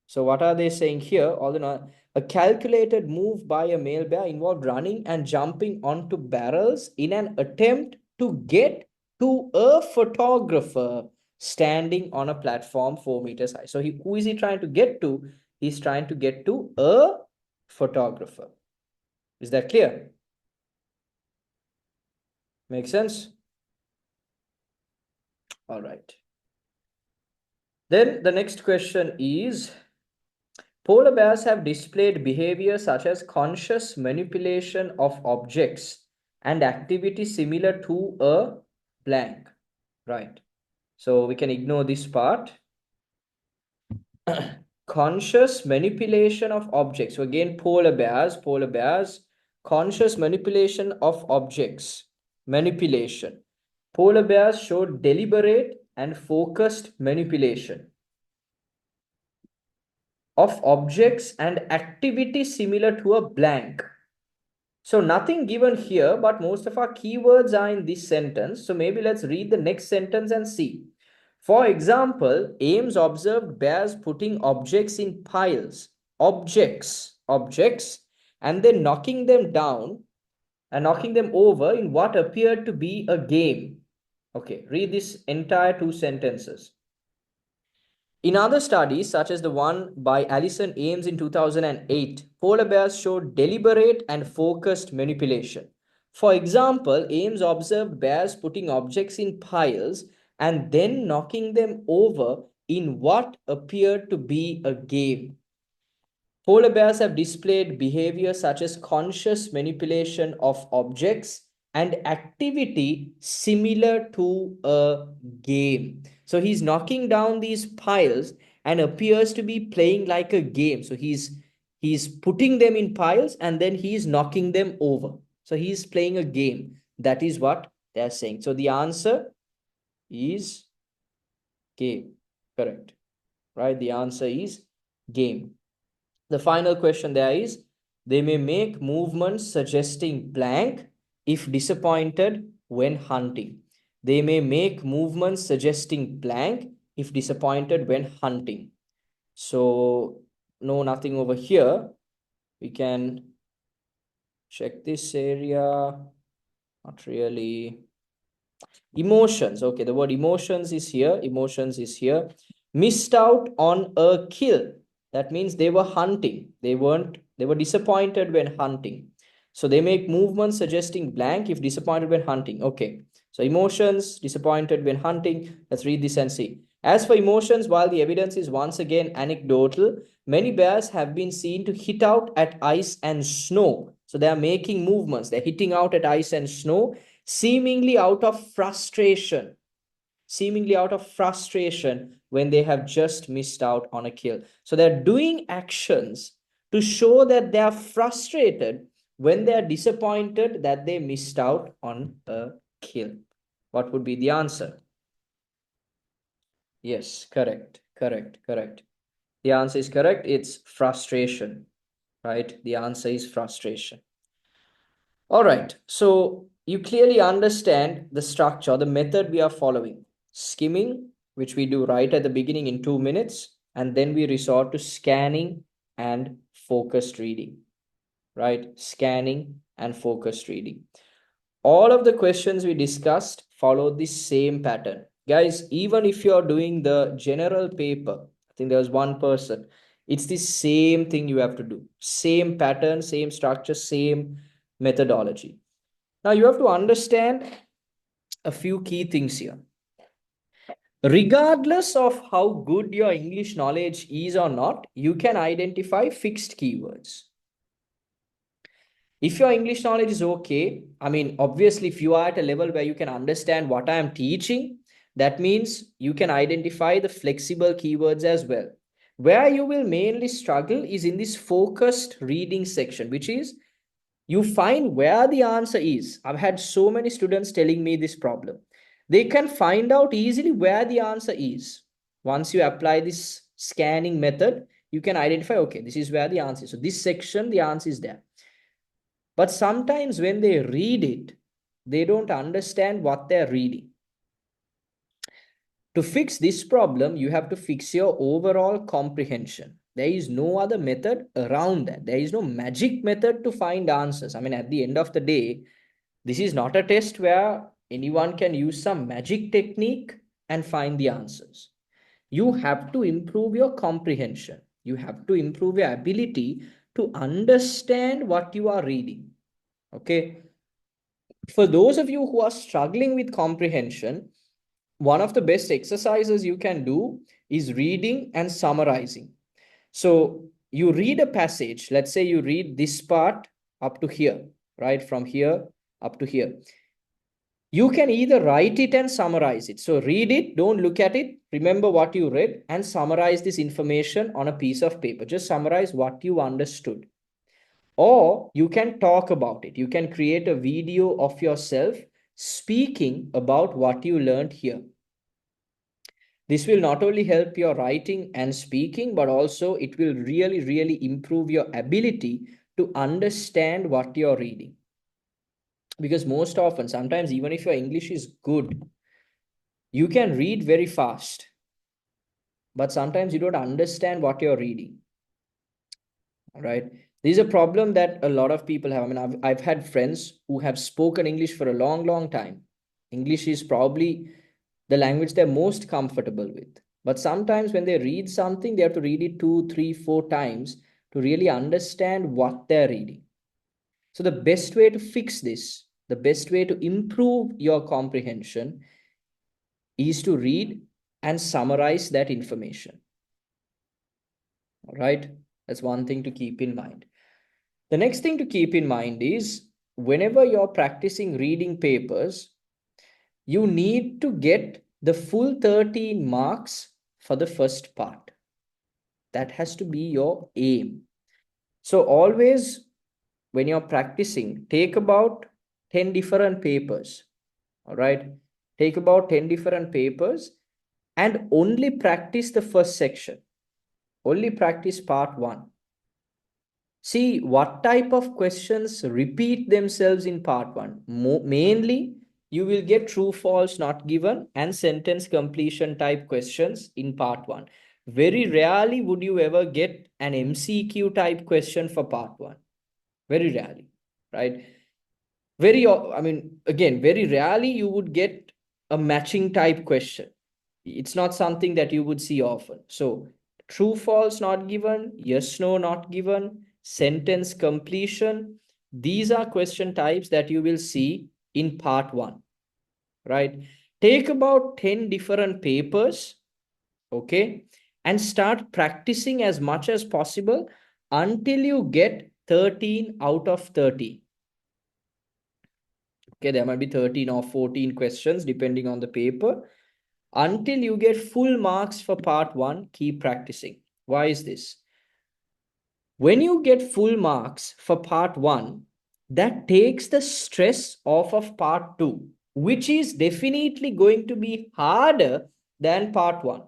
So what are they saying here? Although a calculated move by a male bear involved running and jumping onto barrels in an attempt to get to a photographer standing on a platform 4 meters high. So who is he trying to get to? He's trying to get to a photographer. Is that clear? Make sense? All right. Then the next question is, polar bears have displayed behavior such as conscious manipulation of objects and activity similar to a blank. Right. So we can ignore this part. Conscious manipulation of objects. So again, polar bears, conscious manipulation of objects. Manipulation. Polar bears show deliberate and focused manipulation of objects and activity similar to a blank. So nothing given here, but most of our keywords are in this sentence. So maybe let's read the next sentence and see. For example, Ames observed bears putting objects in piles, objects, and then knocking them down and knocking them over in what appeared to be a game. Okay, read this entire two sentences. In other studies, such as the one by Alison Ames in 2008, polar bears showed deliberate and focused manipulation. For example, Ames observed bears putting objects in piles and then knocking them over in what appeared to be a game. Polar bears have displayed behavior such as conscious manipulation of objects and activity similar to a game. So he's knocking down these piles and appears to be playing like a game. So he's putting them in piles and then he's knocking them over. So he's playing a game. That is what they're saying. So the answer is game. Correct. Right? The answer is game. The final question there is, they may make movements suggesting blank if disappointed when hunting. They may make movements suggesting blank if disappointed when hunting. So, no, nothing over here. We can check this area. Not really. Emotions. Okay, the word emotions is here. Emotions is here. Missed out on a kill. That means they were hunting. They were disappointed when hunting. So they make movements suggesting blank if disappointed when hunting. Okay. So emotions, disappointed when hunting. Let's read this and see. As for emotions, while the evidence is once again anecdotal, many bears have been seen to hit out at ice and snow. So they are making movements. They're hitting out at ice and snow, seemingly out of frustration when they have just missed out on a kill. So they're doing actions to show that they are frustrated when they are disappointed that they missed out on a kill. What would be the answer? Yes, correct. The answer is correct. It's frustration, right? The answer is frustration. All right. So you clearly understand the structure, the method we are following. Skimming, which we do right at the beginning in 2 minutes, and then we resort to scanning and focused reading, right? Scanning and focused reading. All of the questions we discussed follow the same pattern. Guys, even if you're doing the general paper, I think there was one person, it's the same thing you have to do. Same pattern, same structure, same methodology. Now you have to understand a few key things here. Regardless of how good your English knowledge is or not, you can identify fixed keywords. If your English knowledge is okay, I mean, obviously, if you are at a level where you can understand what I am teaching, that means you can identify the flexible keywords as well. Where you will mainly struggle is in this focused reading section, which is you find where the answer is. I've had so many students telling me this problem. They can find out easily where the answer is. Once you apply this scanning method, you can identify, okay, this is where the answer is. So this section, the answer is there. But sometimes when they read it, they don't understand what they're reading. To fix this problem, you have to fix your overall comprehension. There is no other method around that. There is no magic method to find answers. I mean, at the end of the day, this is not a test where anyone can use some magic technique and find the answers. You have to improve your comprehension. You have to improve your ability to understand what you are reading. Okay. For those of you who are struggling with comprehension, one of the best exercises you can do is reading and summarizing. So you read a passage, let's say you read this part up to here, right? From here up to here. You can either write it and summarize it. So read it, don't look at it, remember what you read, and summarize this information on a piece of paper. Just summarize what you understood. Or you can talk about it. You can create a video of yourself speaking about what you learned here. This will not only help your writing and speaking, but also it will really, really improve your ability to understand what you're reading. Because most often, sometimes even if your English is good, you can read very fast, but sometimes you don't understand what you're reading. All right. This is a problem that a lot of people have. I mean, I've had friends who have spoken English for a long, long time. English is probably the language they're most comfortable with. But sometimes when they read something, they have to read it 2, 3, 4 times to really understand what they're reading. So, the best way to fix this, the best way to improve your comprehension is to read and summarize that information. All right. That's one thing to keep in mind. The next thing to keep in mind is whenever you're practicing reading papers, you need to get the full 13 marks for the first part. That has to be your aim. So, always when you're practicing, take about 10 different papers. All right. Take about 10 different papers and only practice the first section. Only practice part one. See what type of questions repeat themselves in part one. Mainly, you will get true, false, not given, and sentence completion type questions in part one. Very rarely would you ever get an MCQ type question for part one. Very rarely, right? I mean, again, very rarely you would get a matching type question. It's not something that you would see often. So, true, false, not given, yes, no, not given, sentence completion. These are question types that you will see in part one, right? Take about 10 different papers, okay, and start practicing as much as possible until you get 13 out of 30. Okay, there might be 13 or 14 questions depending on the paper. Until you get full marks for part one, keep practicing. Why is this? When you get full marks for part one, that takes the stress off of part two, which is definitely going to be harder than part one.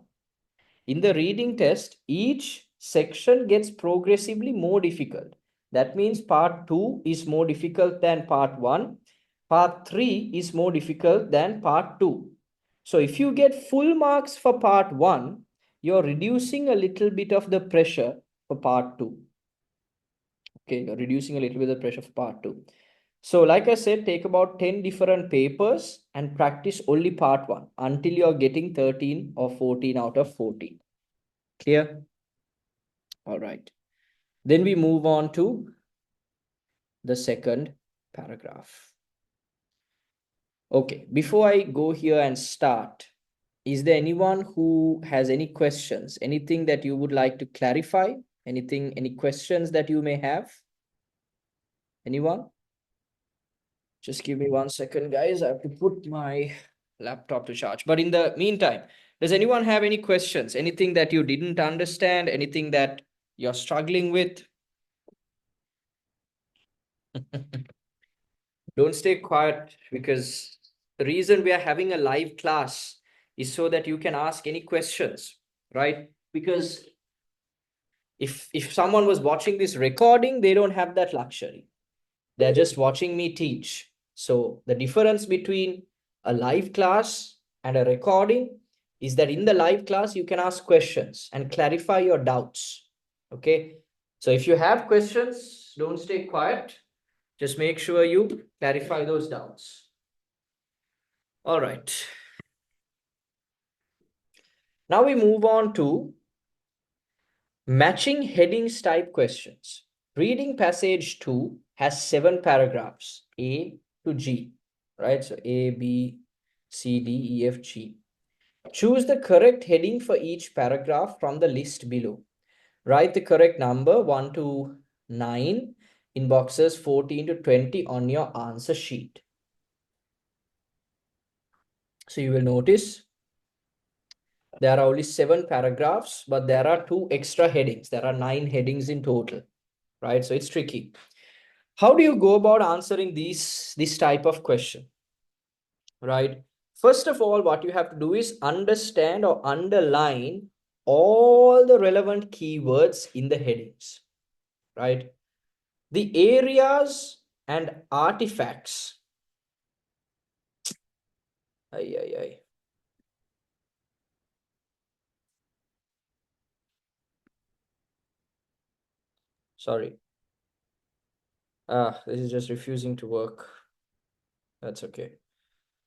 In the reading test, each section gets progressively more difficult. That means part 2 is more difficult than part 1. Part 3 is more difficult than part 2. So if you get full marks for part 1, you're reducing a little bit of the pressure for part 2. Okay, you're reducing a little bit of the pressure for part 2. So like I said, take about 10 different papers and practice only part 1 until you're getting 13 or 14 out of 14. Clear? All right. Then we move on to the second paragraph. Okay, before I go here and start, is there anyone who has any questions? Anything that you would like to clarify? Any questions that you may have? Anyone? Just give me 1 second, guys. I have to put my laptop to charge. But in the meantime, does anyone have any questions? Anything that you didn't understand? Anything that you're struggling with? Don't stay quiet, because the reason we are having a live class is so that you can ask any questions, right? Because if someone was watching this recording, they don't have that luxury. They're just watching me teach. So the difference between a live class and a recording is that in the live class, you can ask questions and clarify your doubts. Okay. So if you have questions, don't stay quiet. Just make sure you clarify those doubts. All right. Now we move on to matching headings type questions. Reading passage 2 has 7 paragraphs, A to G, right? So A, B, C, D, E, F, G. Choose the correct heading for each paragraph from the list below. Write the correct number 1 to 9 in boxes 14 to 20 on your answer sheet. So you will notice there are only 7 paragraphs, but there are 2 extra headings. There are 9 headings in total, right? So it's tricky. How do you go about answering this type of question, right? First of all, what you have to do is understand or underline all the relevant keywords in the headings, right? The areas and artifacts. Ay, ay, ay. Sorry. This is just refusing to work. That's okay.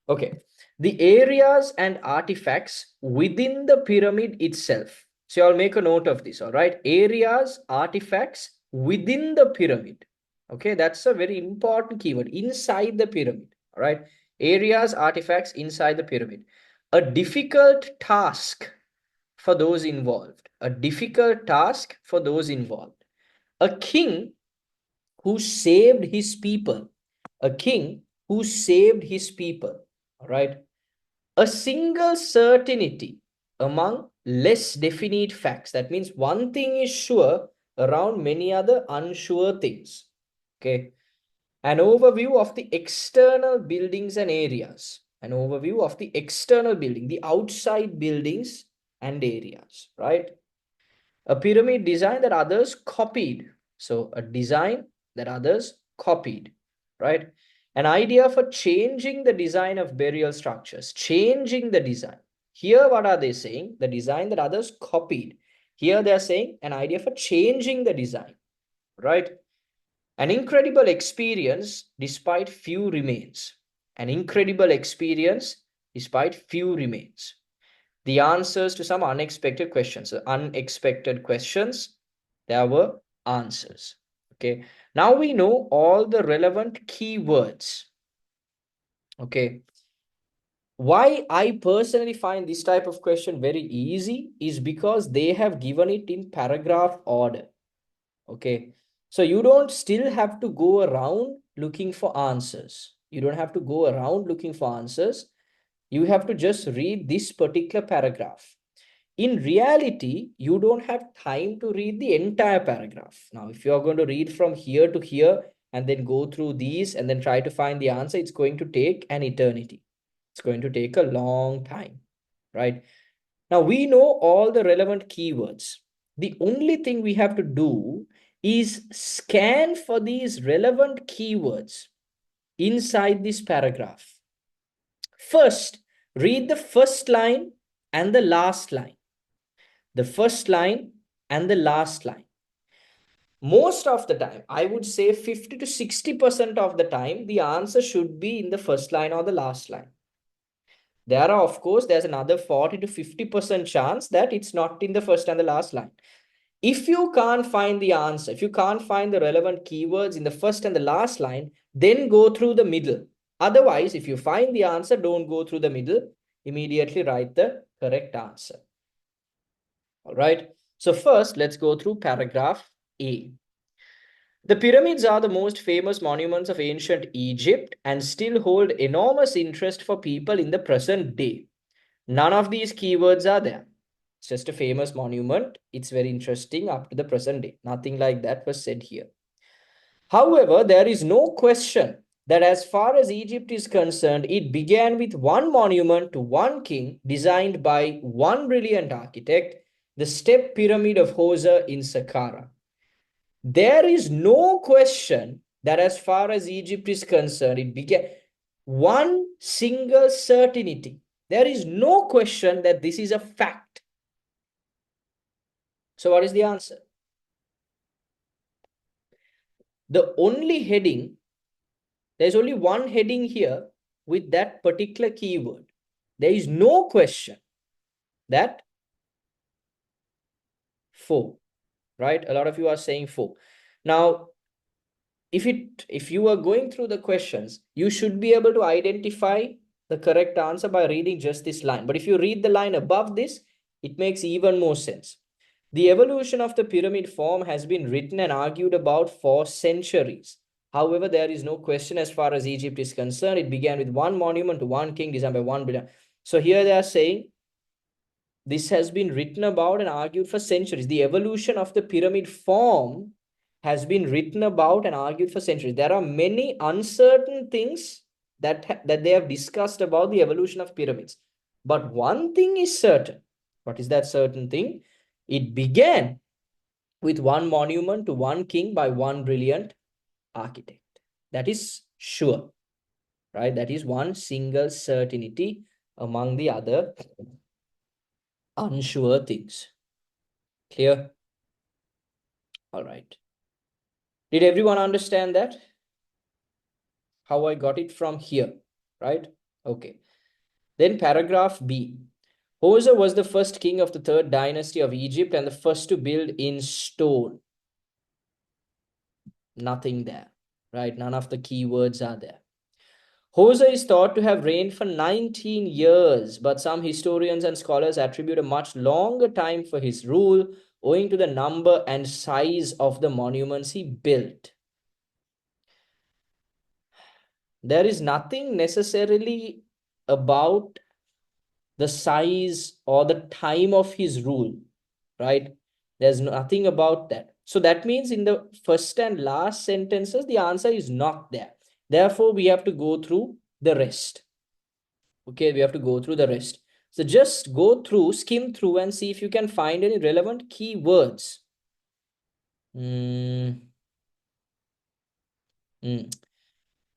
Okay. The areas and artifacts within the pyramid itself. So I'll make a note of this, all right? Areas, artifacts within the pyramid. Okay, that's a very important keyword. Inside the pyramid, all right? Areas, artifacts inside the pyramid. A difficult task for those involved. A difficult task for those involved. A king who saved his people. A king who saved his people, all right? A single certainty among less definite facts. That means one thing is sure around many other unsure things. Okay. An overview of the external buildings and areas. An overview of the external building, the outside buildings and areas, right? A pyramid design that others copied. So a design that others copied, right? An idea for changing the design of burial structures, changing the design. Here, what are they saying? The design that others copied. Here, they're saying an idea for changing the design, right? An incredible experience despite few remains. An incredible experience despite few remains. The answers to some unexpected questions. So unexpected questions, there were answers. Okay. Now we know all the relevant keywords. Okay. Why I personally find this type of question very easy is because they have given it in paragraph order. Okay. So you don't still have to go around looking for answers. You don't have to go around looking for answers. You have to just read this particular paragraph. In reality, you don't have time to read the entire paragraph. Now, if you're going to read from here to here and then go through these and then try to find the answer, it's going to take an eternity. It's going to take a long time, right? Now, we know all the relevant keywords. The only thing we have to do is scan for these relevant keywords inside this paragraph. First, read the first line and the last line. The first line and the last line. Most of the time, I would say 50 to 60% of the time, the answer should be in the first line or the last line. There are, of course, there's another 40 to 50% chance that it's not in the first and the last line. If you can't find the answer, if you can't find the relevant keywords in the first and the last line, then go through the middle. Otherwise, if you find the answer, don't go through the middle. Immediately write the correct answer. All right. So first, let's go through paragraph A. The pyramids are the most famous monuments of ancient Egypt and still hold enormous interest for people in the present day. None of these keywords are there. It's just a famous monument. It's very interesting up to the present day. Nothing like that was said here. However, there is no question that as far as Egypt is concerned, it began with one monument to one king designed by one brilliant architect, the step pyramid of Hoser in Saqqara. There is no question that as far as Egypt is concerned, it began one single certainty. There is no question that this is a fact. So what is the answer? The only heading, there's only one heading here with that particular keyword. There is no question that 4, right? A lot of you are saying 4. Now, if you are going through the questions, you should be able to identify the correct answer by reading just this line. But if you read the line above this, it makes even more sense. The evolution of the pyramid form has been written and argued about for centuries. However, there is no question as far as Egypt is concerned. It began with one monument to one king designed by one builder. So here they are saying this has been written about and argued for centuries. The evolution of the pyramid form has been written about and argued for centuries. There are many uncertain things that they have discussed about the evolution of pyramids. But one thing is certain. What is that certain thing? It began with one monument to one king by one brilliant architect. That is sure, right? That is one single certainty among the other unsure things. Clear? All right. Did everyone understand that? How I got it from here, right? Okay. Then paragraph B. Hoser was the first king of the third dynasty of Egypt and the first to build in stone. Nothing there, right? None of the keywords are there. Hoser is thought to have reigned for 19 years, but some historians and scholars attribute a much longer time for his rule, owing to the number and size of the monuments he built. There is nothing necessarily about the size or the time of his rule, right? There's nothing about that. So that means in the first and last sentences, the answer is not there. Therefore, we have to go through the rest. Okay, we have to go through the rest. So just go through, skim through and see if you can find any relevant keywords.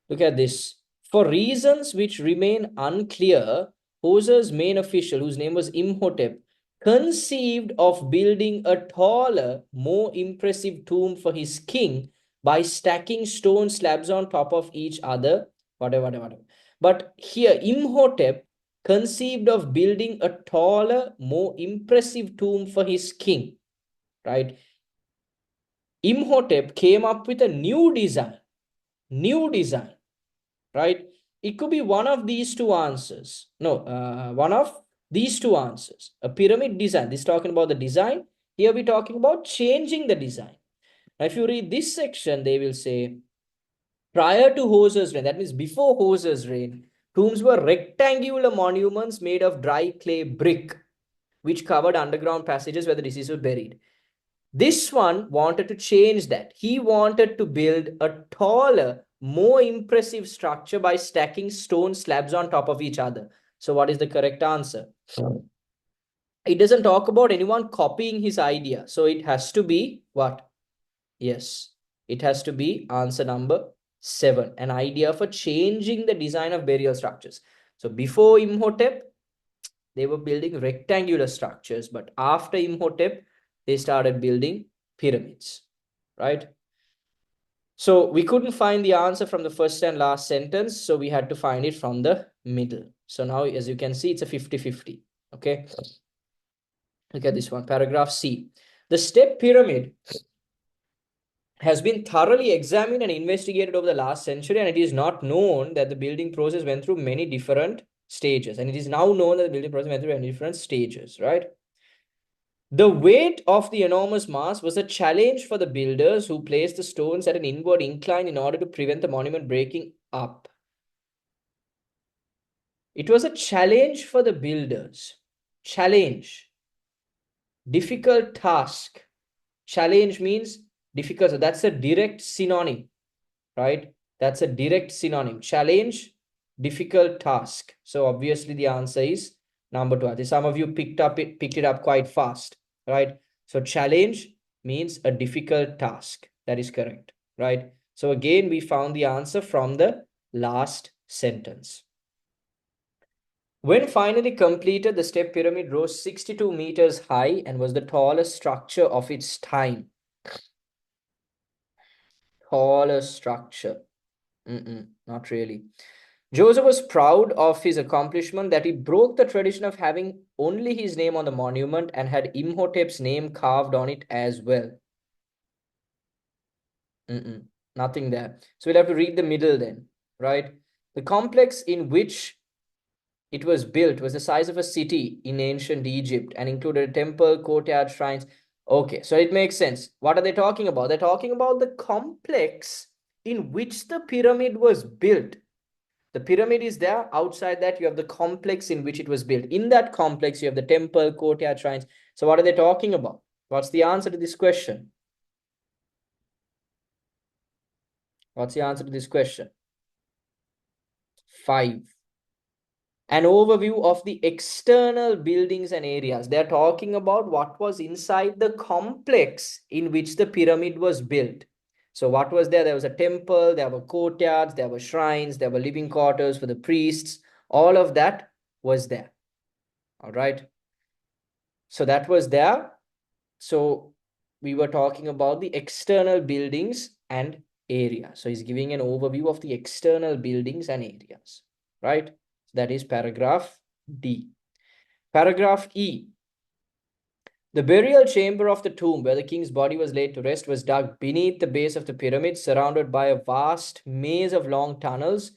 Look at this. For reasons which remain unclear, Hoser's main official, whose name was Imhotep, conceived of building a taller, more impressive tomb for his king by stacking stone slabs on top of each other, whatever. But here, Imhotep conceived of building a taller, more impressive tomb for his king, right? Imhotep came up with a new design, right? It could be one of these two answers. No, one of these two answers. A pyramid design. This is talking about the design. Here we're talking about changing the design. Now, if you read this section, they will say, prior to Hoser's reign, that means before Hoser's reign, tombs were rectangular monuments made of dry clay brick, which covered underground passages where the deceased were buried. This one wanted to change that. He wanted to build a taller, more impressive structure by stacking stone slabs on top of each other. So what is the correct answer? It doesn't talk about anyone copying his idea. So it has to be what? Yes, it has to be answer number 7. An idea for changing the design of burial structures. So before Imhotep, they were building rectangular structures, but after Imhotep, they started building pyramids, right? So we couldn't find the answer from the first and last sentence, so we had to find it from the middle. So now, as you can see, it's a 50-50, okay? Look at this one, paragraph C. The step pyramid has been thoroughly examined and investigated over the last century, and it is not known that the building process went through many different stages. And it is now known that the building process went through many different stages, right? The weight of the enormous mass was a challenge for the builders who placed the stones at an inward incline in order to prevent the monument breaking up. It was a challenge for the builders. Challenge. Difficult task. Challenge means difficult. So that's a direct synonym, right? That's a direct synonym. Challenge, difficult task. So obviously the answer is number 2. Some of you picked it up quite fast, right? So challenge means a difficult task. That is correct, right? So again, we found the answer from the last sentence. When finally completed, the step pyramid rose 62 meters high and was the tallest structure of its time. Tallest structure. Not really. Joseph was proud of his accomplishment that he broke the tradition of having only his name on the monument and had Imhotep's name carved on it as well. Nothing there. So we'll have to read the middle then, right? The complex in which it was built was the size of a city in ancient Egypt and included a temple, courtyard, shrines. Okay, so it makes sense. What are they talking about? They're talking about the complex in which the pyramid was built. The pyramid is there. Outside that, you have the complex in which it was built. In that complex, you have the temple, courtyard, shrines. So what are they talking about? What's the answer to this question? What's the answer to this question? 5. An overview of the external buildings and areas. They're talking about what was inside the complex in which the pyramid was built. So what was there? There was a temple, there were courtyards, there were shrines, there were living quarters for the priests. All of that was there. All right. So that was there. So we were talking about the external buildings and area. So he's giving an overview of the external buildings and areas, right? That is paragraph D. Paragraph E. The burial chamber of the tomb where the king's body was laid to rest was dug beneath the base of the pyramid, surrounded by a vast maze of long tunnels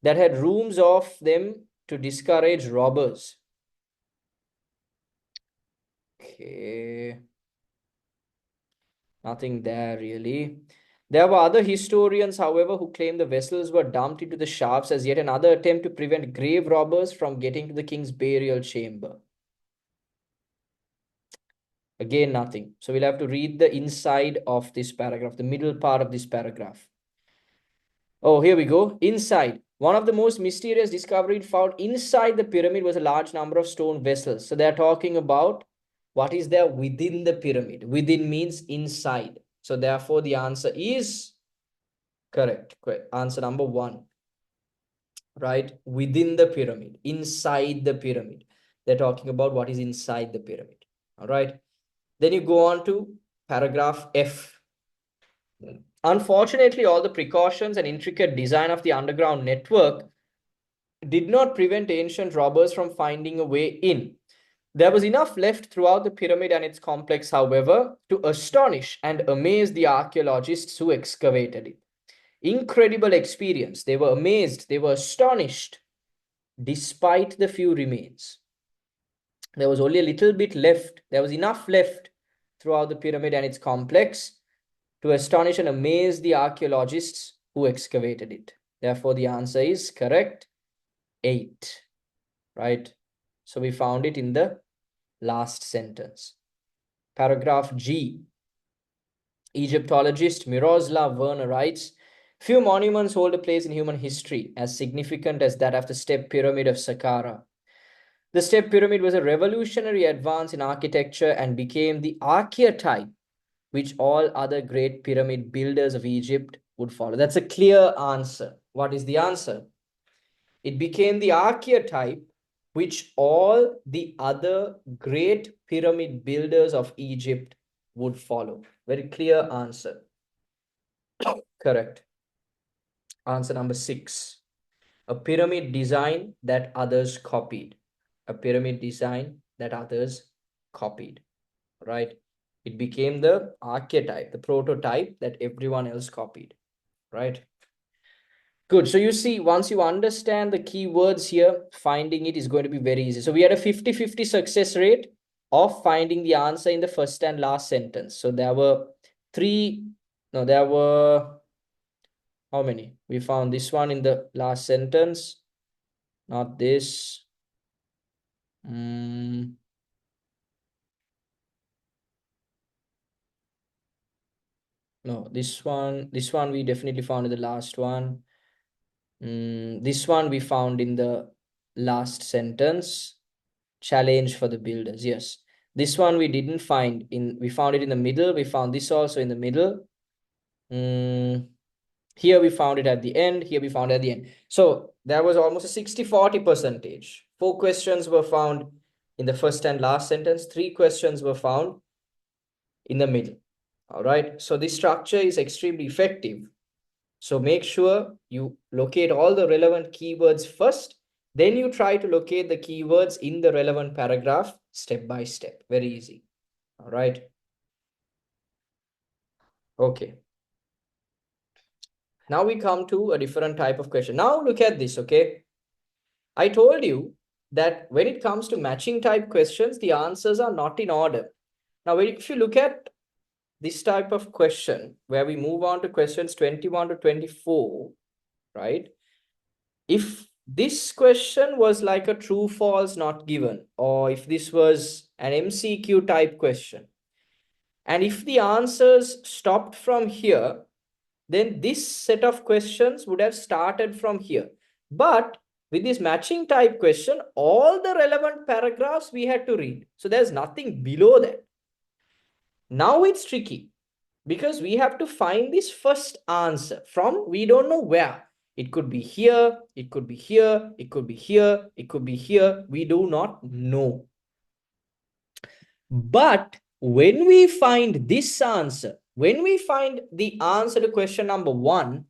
that had rooms of them to discourage robbers. Okay. Nothing there really. There were other historians, however, who claimed the vessels were dumped into the shafts as yet another attempt to prevent grave robbers from getting to the king's burial chamber. Again, nothing. So we'll have to read the inside of this paragraph, the middle part of this paragraph. Oh, here we go. Inside. One of the most mysterious discoveries found inside the pyramid was a large number of stone vessels. So they're talking about what is there within the pyramid. Within means inside. So therefore, the answer is correct. Answer number 1. Right? Within the pyramid, inside the pyramid. They're talking about what is inside the pyramid. All right. Then you go on to paragraph F. Unfortunately, all the precautions and intricate design of the underground network did not prevent ancient robbers from finding a way in. There was enough left throughout the pyramid and its complex, however, to astonish and amaze the archaeologists who excavated it. Incredible experience. They were amazed, they were astonished, despite the few remains. There was only a little bit left. There was enough left throughout the pyramid and its complex to astonish and amaze the archaeologists who excavated it. Therefore, the answer is correct. 8. Right? So we found it in the last sentence. Paragraph G. Egyptologist Miroslav Werner writes, few monuments hold a place in human history as significant as that of the step pyramid of Saqqara. The step pyramid was a revolutionary advance in architecture and became the archetype which all other great pyramid builders of Egypt would follow. That's a clear answer. What is the answer? It became the archetype which all the other great pyramid builders of Egypt would follow. Very clear answer. Correct. Answer number 6. A pyramid design that others copied. A pyramid design that others copied. Right? It became the archetype, the prototype that everyone else copied. Right? Good. So you see, once you understand the keywords here, finding it is going to be very easy. So we had a 50-50 success rate of finding the answer in the first and last sentence. So there were there were, how many? We found this one in the last sentence, not this. No, this one we definitely found in the last one. This one we found in the last sentence. Challenge for the builders. Yes. This one we didn't find in, we found it in the middle. We found this also in the middle. Here we found it at the end. Here we found it at the end. So there was almost a 60-40 percentage. 4 questions were found in the first and last sentence. 3 questions were found in the middle. All right. So this structure is extremely effective. So make sure you locate all the relevant keywords first. Then you try to locate the keywords in the relevant paragraph step by step. Very easy. All right. Okay. Now we come to a different type of question. Now look at this, okay? I told you that when it comes to matching type questions, the answers are not in order. Now, if you look at this type of question, where we move on to questions 21 to 24, right? If this question was like a true, false, not given, or if this was an MCQ type question, and if the answers stopped from here, then this set of questions would have started from here. But with this matching type question, all the relevant paragraphs we had to read. So there's nothing below that. Now it's tricky because we have to find this first answer from we don't know where. It could be here, it could be here, it could be here, it could be here. We do not know. But when we find this answer, when we find the answer to question number 1,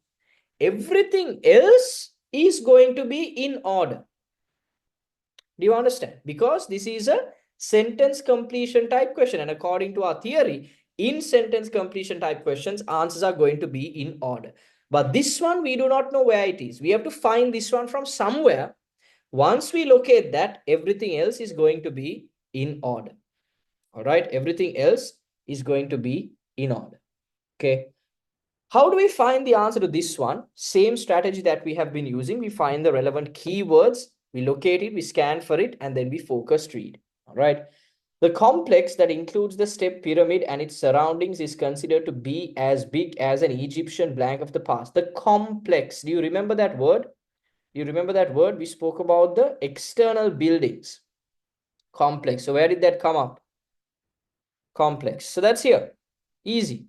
everything else is going to be in order. Do you understand? Because this is a sentence completion type question, and according to our theory, in sentence completion type questions, answers are going to be in order. But this one, we do not know where it is. We have to find this one from somewhere. Once we locate that, everything else is going to be in order. All right, everything else is going to be in order. Okay. How do we find the answer to this one? Same strategy that we have been using. We find the relevant keywords, we locate it, we scan for it, and then we focus read. All right. The complex that includes the step pyramid and its surroundings is considered to be as big as an Egyptian blank of the past. The complex, do you remember that word? Do you remember that word? We spoke about the external buildings. Complex. So where did that come up? Complex. So that's here. Easy.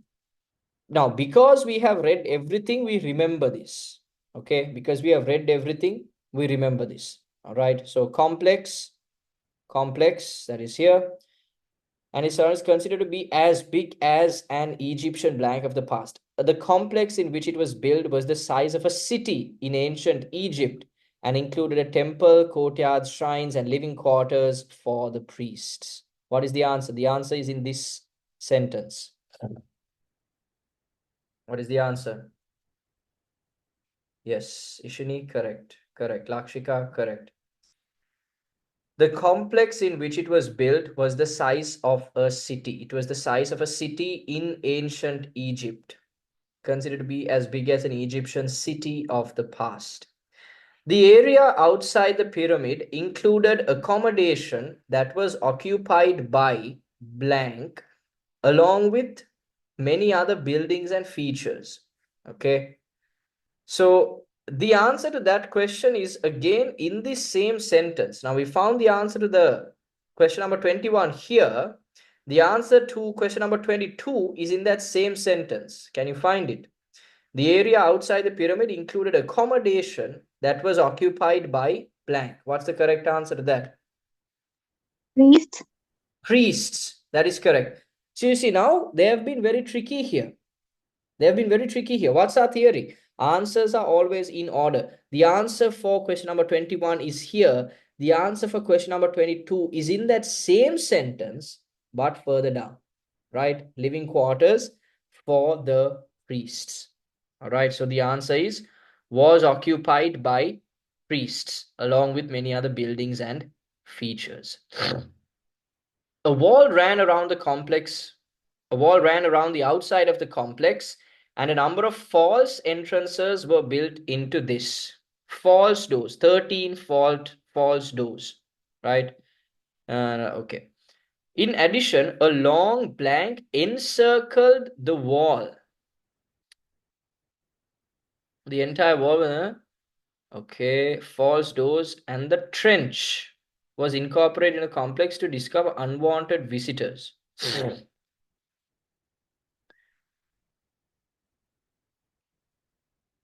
Now, because we have read everything, we remember this. Okay, because we have read everything, we remember this. All right, so complex, that is here. And it's considered to be as big as an Egyptian blank of the past. The complex in which it was built was the size of a city in ancient Egypt and included a temple, courtyards, shrines, and living quarters for the priests. What is the answer? The answer is in this sentence. What is the answer? Yes, Ishini, correct. Correct. Lakshika, correct. The complex in which it was built was the size of a city. It was the size of a city in ancient Egypt, considered to be as big as an Egyptian city of the past. The area outside the pyramid included accommodation that was occupied by blank, along with many other buildings and features. Okay. So the answer to that question is again in this same sentence. Now we found the answer to the question number 21 here. The answer to question number 22 is in that same sentence. Can you find it? The area outside the pyramid included accommodation that was occupied by blank. What's the correct answer to that? Priest. Priests. That is correct. So you see now they have been very tricky here. They have been very tricky here. What's our theory? Answers are always in order. The answer for question number 21 is here. The answer for question number 22 is in that same sentence, but further down, right? Living quarters for the priests. All right. So the answer is was occupied by priests along with many other buildings and features. A wall ran around the complex. A wall ran around the outside of the complex, and a number of false entrances were built into this. False doors, 13 false doors, right? Okay. In addition, a long blank encircled the wall. The entire wall, okay, false doors, and the trench was incorporated in the complex to discover unwanted visitors.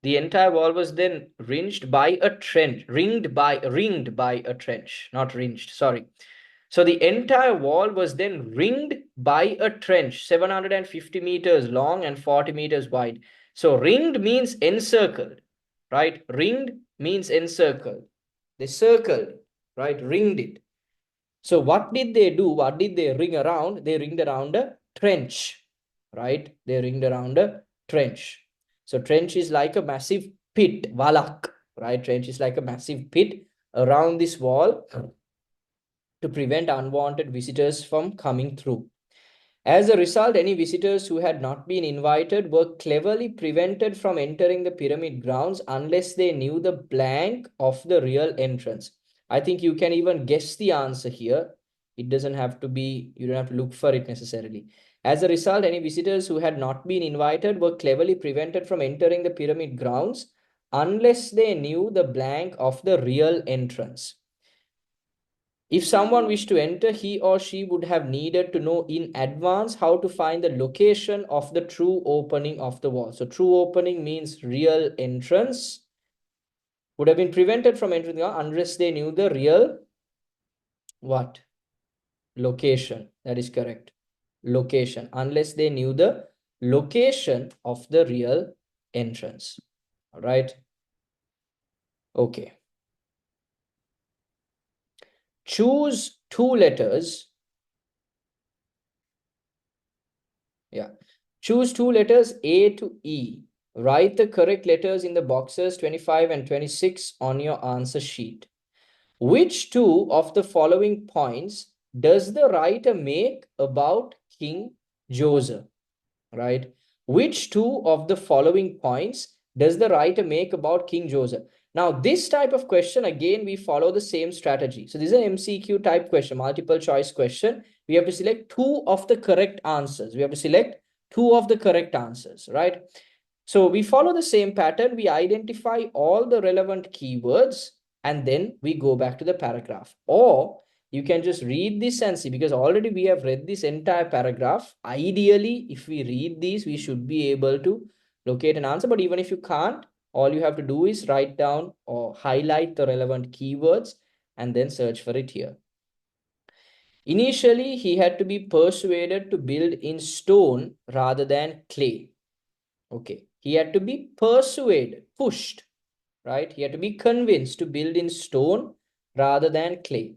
The entire wall was then ringed by a trench, ringed by a trench, not ringed, sorry. So the entire wall was then ringed by a trench, 750 meters long and 40 meters wide. So ringed means encircled, right? Ringed means encircled. They circled, right? Ringed it. So what did they do? What did they ring around? They ringed around a trench, right? They ringed around a trench. So trench is like a massive pit, valak, right? Trench is like a massive pit around this wall to prevent unwanted visitors from coming through. As a result, any visitors who had not been invited were cleverly prevented from entering the pyramid grounds unless they knew the blank of the real entrance. I think you can even guess the answer here. It doesn't have to be, you don't have to look for it necessarily. As a result, any visitors who had not been invited were cleverly prevented from entering the pyramid grounds unless they knew the blank of the real entrance. If someone wished to enter, he or she would have needed to know in advance how to find the location of the true opening of the wall. So true opening means real entrance. Would have been prevented from entering unless they knew the real what? Location. That is correct. Location. Unless they knew the location of the real entrance. All right. Okay. Choose two letters. Yeah. Choose two letters A to E. Write the correct letters in the boxes 25 and 26 on your answer sheet. Which two of the following points does the writer make about King Joseph? Right? Which two of the following points does the writer make about King Joseph? Now, this type of question, again, we follow the same strategy. So this is an MCQ type question, multiple choice question. We have to select two of the correct answers. We have to select two of the correct answers, right? So we follow the same pattern. We identify all the relevant keywords and then we go back to the paragraph. Or you can just read this and see, because already we have read this entire paragraph. Ideally, if we read these, we should be able to locate an answer. But even if you can't, all you have to do is write down or highlight the relevant keywords and then search for it here. Initially, he had to be persuaded to build in stone rather than clay. Okay, he had to be persuaded, pushed, right? He had to be convinced to build in stone rather than clay.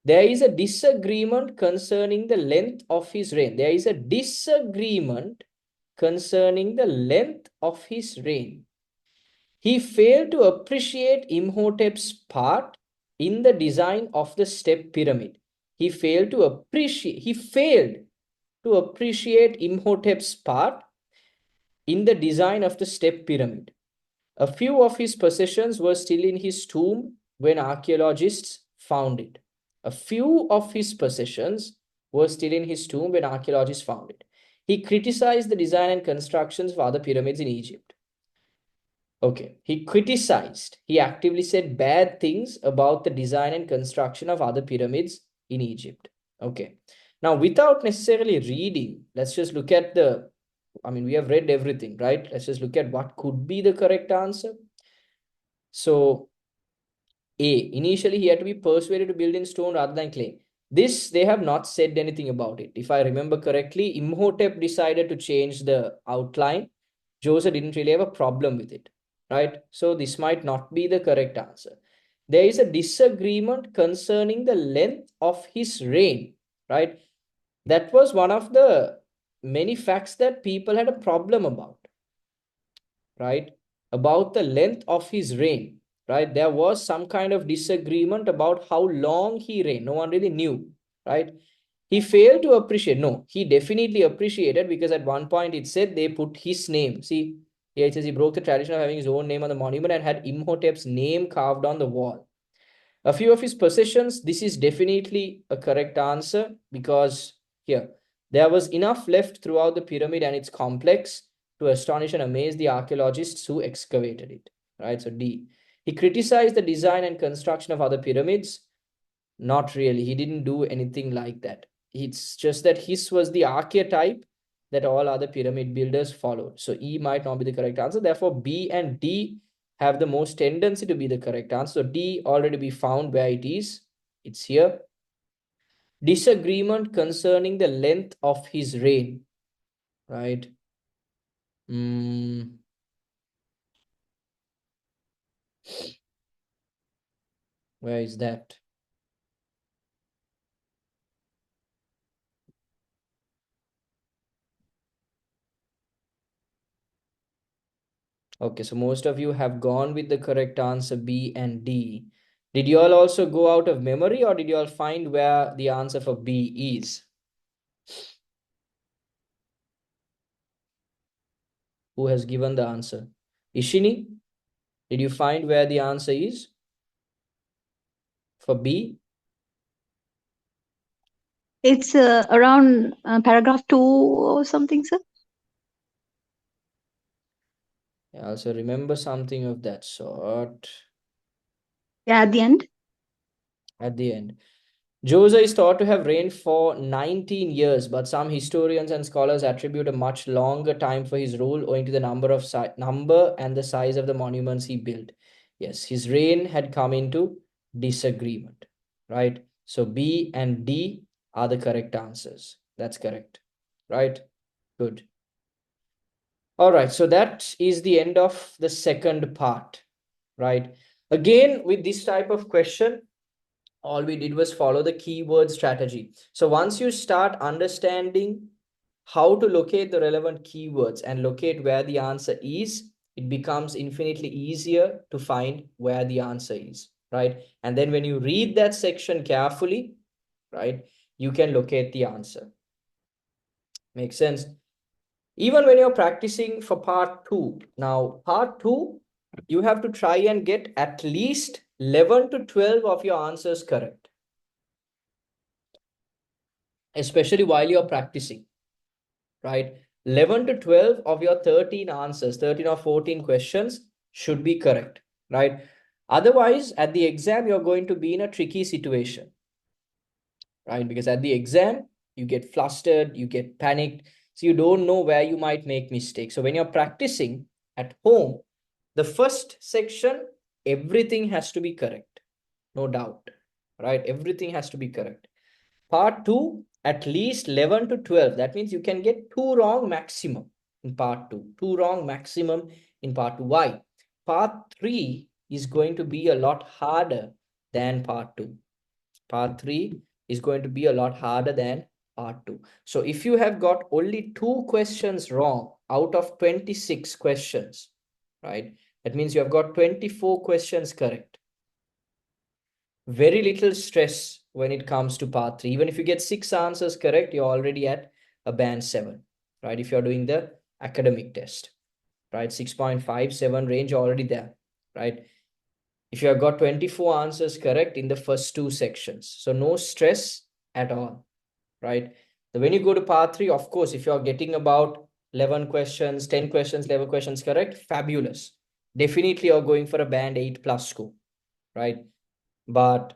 There is a disagreement concerning the length of his reign. There is a disagreement concerning the length of his reign. He failed to appreciate Imhotep's part in the design of the step pyramid. He failed to appreciate Imhotep's part in the design of the step pyramid. A few of his possessions were still in his tomb when archaeologists found it. A few of his possessions were still in his tomb when archaeologists found it. He criticized the design and constructions of other pyramids in Egypt. Okay, he criticized, he actively said bad things about the design and construction of other pyramids in Egypt. Okay, now without necessarily reading, let's just look at we have read everything, right? Let's just look at what could be the correct answer. So A, initially he had to be persuaded to build in stone rather than clay. This, they have not said anything about it. If I remember correctly, Imhotep decided to change the outline. Joseph didn't really have a problem with it, right? So this might not be the correct answer. There is a disagreement concerning the length of his reign, right? That was one of the many facts that people had a problem about, right? About the length of his reign, right? There was some kind of disagreement about how long he reigned. No one really knew, right? He failed to appreciate. No, he definitely appreciated, because at one point it said they put his name. See, here it says he broke the tradition of having his own name on the monument and had Imhotep's name carved on the wall. A few of his possessions, this is definitely a correct answer, because here, there was enough left throughout the pyramid and its complex to astonish and amaze the archaeologists who excavated it, right? So D. He criticized the design and construction of other pyramids. Not really. He didn't do anything like that. It's just that his was the archetype that all other pyramid builders followed. So E might not be the correct answer. Therefore, B and D have the most tendency to be the correct answer. So D already be found where it is. It's here. Disagreement concerning the length of his reign, right? Mm, where is that? Okay, so most of you have gone with the correct answer B and D. Did you all also go out of memory, or did you all find where the answer for B is? Who has given the answer? Ishini, did you find where the answer is for B? It's around paragraph 2 or something, sir. I also remember something of that sort Yeah, at the end. at the end. Josiah is thought to have reigned for 19 years, but some historians and scholars attribute a much longer time for his rule owing to the number and the size of the monuments he built. Yes, his reign had come into disagreement, right? So B and D are the correct answers. That's correct, right? Good. All right, so that is the end of the second part, right? Again, with this type of question, all we did was follow the keyword strategy. So once you start understanding how to locate the relevant keywords and locate where the answer is, it becomes infinitely easier to find where the answer is, right? And then when you read that section carefully, right, you can locate the answer. Makes sense? Even when you're practicing for part two, now part two, you have to try and get at least 11 to 12 of your answers correct, especially while you're practicing, right? 11 to 12 of your 13 answers, 13 or 14 questions should be correct, right? Otherwise, at the exam, you're going to be in a tricky situation, right? Because at the exam, you get flustered, you get panicked, so you don't know where you might make mistakes. So when you're practicing at home, the first section, everything has to be correct, no doubt, right? Everything has to be correct. Part 2, at least 11 to 12. That means you can get 2 wrong maximum in part 2. 2 wrong maximum in part 2. Why? Part 3 is going to be a lot harder than part 2. Part 3 is going to be a lot harder than part 2. So if you have got only 2 questions wrong out of 26 questions, right? That means you have got 24 questions correct. Very little stress when it comes to part 3. Even if you get 6 answers correct, you're already at a band 7, right? If you're doing the academic test, right? 6.57 range already there, right? If you have got 24 answers correct in the first 2 sections, so no stress at all, right? So when you go to part 3, of course, if you're getting about 11 questions, 10 questions, 11 questions correct, fabulous. Definitely you're going for a band 8 plus score, right? But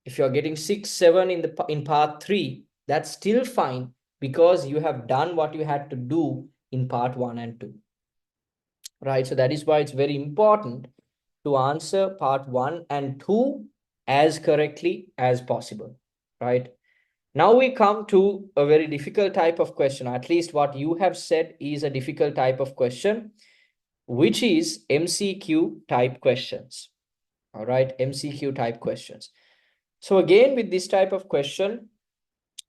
if you're getting 6 7 in part 3, that's still fine, because you have done what you had to do in part 1 and 2, right? So that is why it's very important to answer part 1 and 2 as correctly as possible, right? Now we come to a very difficult type of question. At least what you have said is a difficult type of question, which is MCQ type questions. All right, MCQ type questions. So again, with this type of question,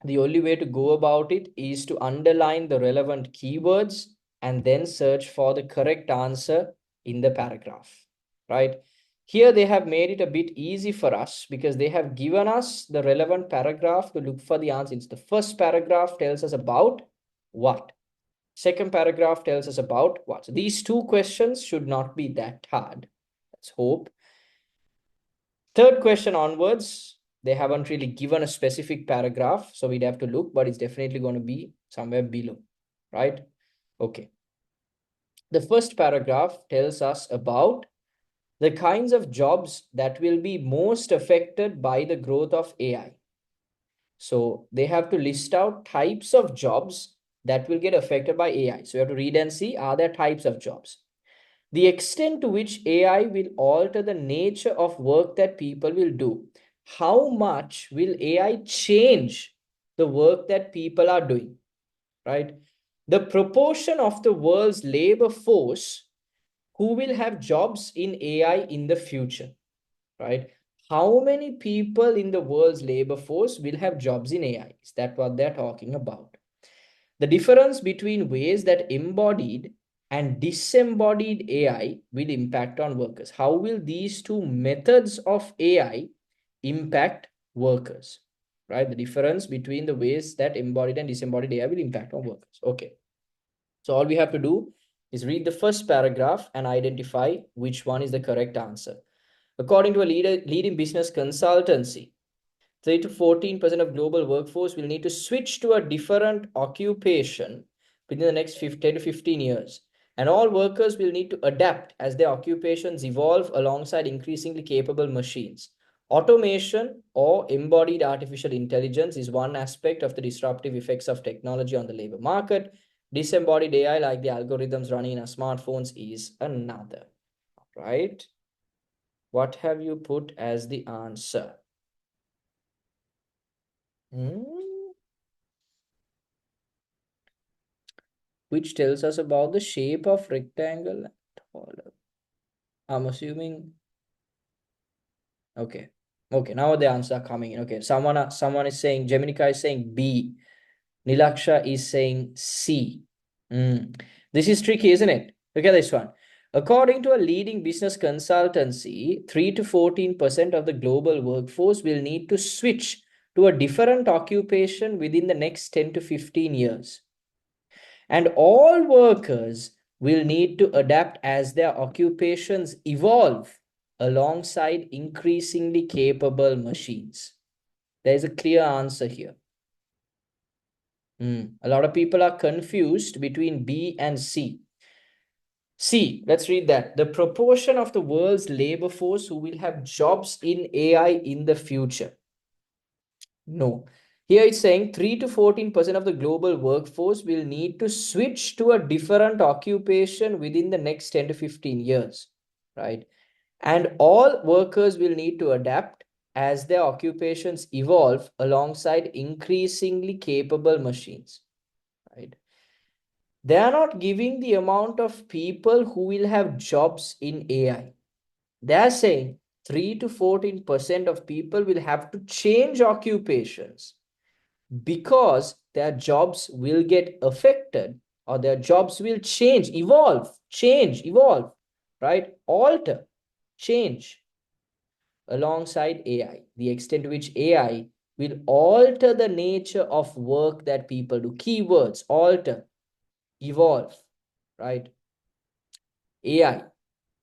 the only way to go about it is to underline the relevant keywords and then search for the correct answer in the paragraph, right? Here they have made it a bit easy for us because they have given us the relevant paragraph to look for the answers. The first paragraph tells us about what? Second paragraph tells us about what? So these 2 questions should not be that hard. Let's hope. Third question onwards, they haven't really given a specific paragraph, so we'd have to look, but it's definitely going to be somewhere below, right? Okay. The first paragraph tells us about the kinds of jobs that will be most affected by the growth of AI. So they have to list out types of jobs that will get affected by AI. So you have to read and see, are there types of jobs? The extent to which AI will alter the nature of work that people will do. How much will AI change the work that people are doing, right? The proportion of the world's labor force who will have jobs in AI in the future, right? How many people in the world's labor force will have jobs in AI? Is that what they're talking about? The difference between ways that embodied and disembodied AI will impact on workers. How will these two methods of AI impact workers? Right? The difference between the ways that embodied and disembodied AI will impact on workers. Okay. So all we have to do is read the first paragraph and identify which one is the correct answer. According to a leading business consultancy, 3 to 14% of global workforce will need to switch to a different occupation within the next 10 to 15 years. And all workers will need to adapt as their occupations evolve alongside increasingly capable machines. Automation or embodied artificial intelligence is one aspect of the disruptive effects of technology on the labor market. Disembodied AI, like the algorithms running in our smartphones, is another. Right? What have you put as the answer? Which tells us about the shape of rectangle and taller. I'm assuming. Okay. Okay, now the answer are coming in. Okay, someone is saying, Jeminica is saying B. Nilaksha is saying C. This is tricky, isn't it? Look at this one. According to a leading business consultancy, 3 to 14% of the global workforce will need to switch to a different occupation within the next 10 to 15 years. And all workers will need to adapt as their occupations evolve alongside increasingly capable machines. There's a clear answer here. A lot of people are confused between B and C. C, let's read that. The proportion of the world's labor force who will have jobs in AI in the future. No. Here it's saying 3 to 14% of the global workforce will need to switch to a different occupation within the next 10 to 15 years, right? And all workers will need to adapt as their occupations evolve alongside increasingly capable machines, right? They are not giving the amount of people who will have jobs in AI. They are saying 3 to 14% of people will have to change occupations because their jobs will get affected, or their jobs will change, evolve, right? Alter, change alongside AI. The extent to which AI will alter the nature of work that people do. Keywords: alter, evolve, right? AI,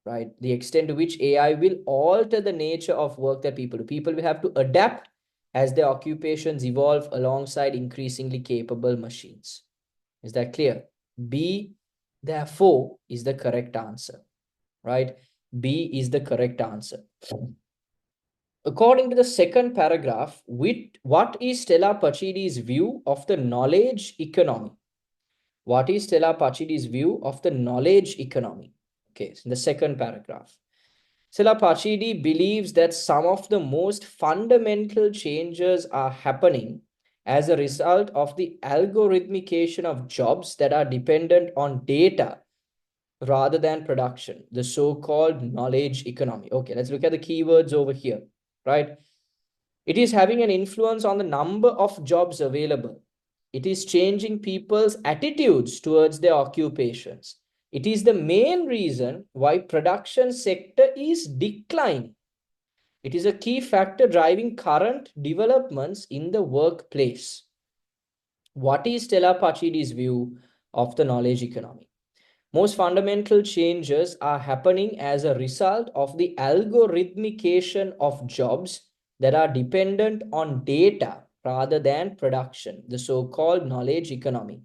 right? The extent to which AI will alter the nature of work that people do. People will have to adapt as their occupations evolve alongside increasingly capable machines. Is that clear? B, therefore, is the correct answer, right? B is the correct answer. According to the second paragraph, what is Stella Pacidi's view of the knowledge economy? What is Stella Pacidi's view of the knowledge economy? Okay, so in the second paragraph, Stella Pacidi believes that some of the most fundamental changes are happening as a result of the algorithmication of jobs that are dependent on data rather than production, the so-called knowledge economy. Okay, let's look at the keywords over here, right? It is having an influence on the number of jobs available. It is changing people's attitudes towards their occupations. It is the main reason why production sector is declining. It is a key factor driving current developments in the workplace. What is Stella Pacidi's view of the knowledge economy? Most fundamental changes are happening as a result of the algorithmication of jobs that are dependent on data rather than production, the so-called knowledge economy.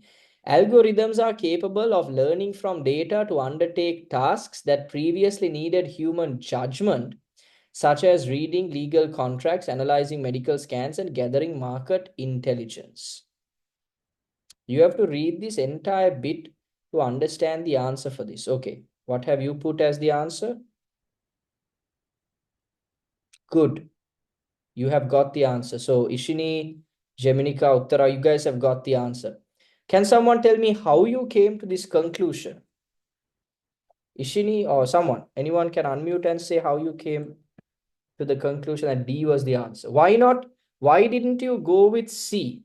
Algorithms are capable of learning from data to undertake tasks that previously needed human judgment, such as reading legal contracts, analyzing medical scans, and gathering market intelligence. You have to read this entire bit to understand the answer for this. Okay, what have you put as the answer? Good. You have got the answer. So Ishini, Jeminika, Uttara, you guys have got the answer. Can someone tell me how you came to this conclusion? Ishini or someone, anyone can unmute and say how you came to the conclusion that D was the answer. Why not? Why didn't you go with C?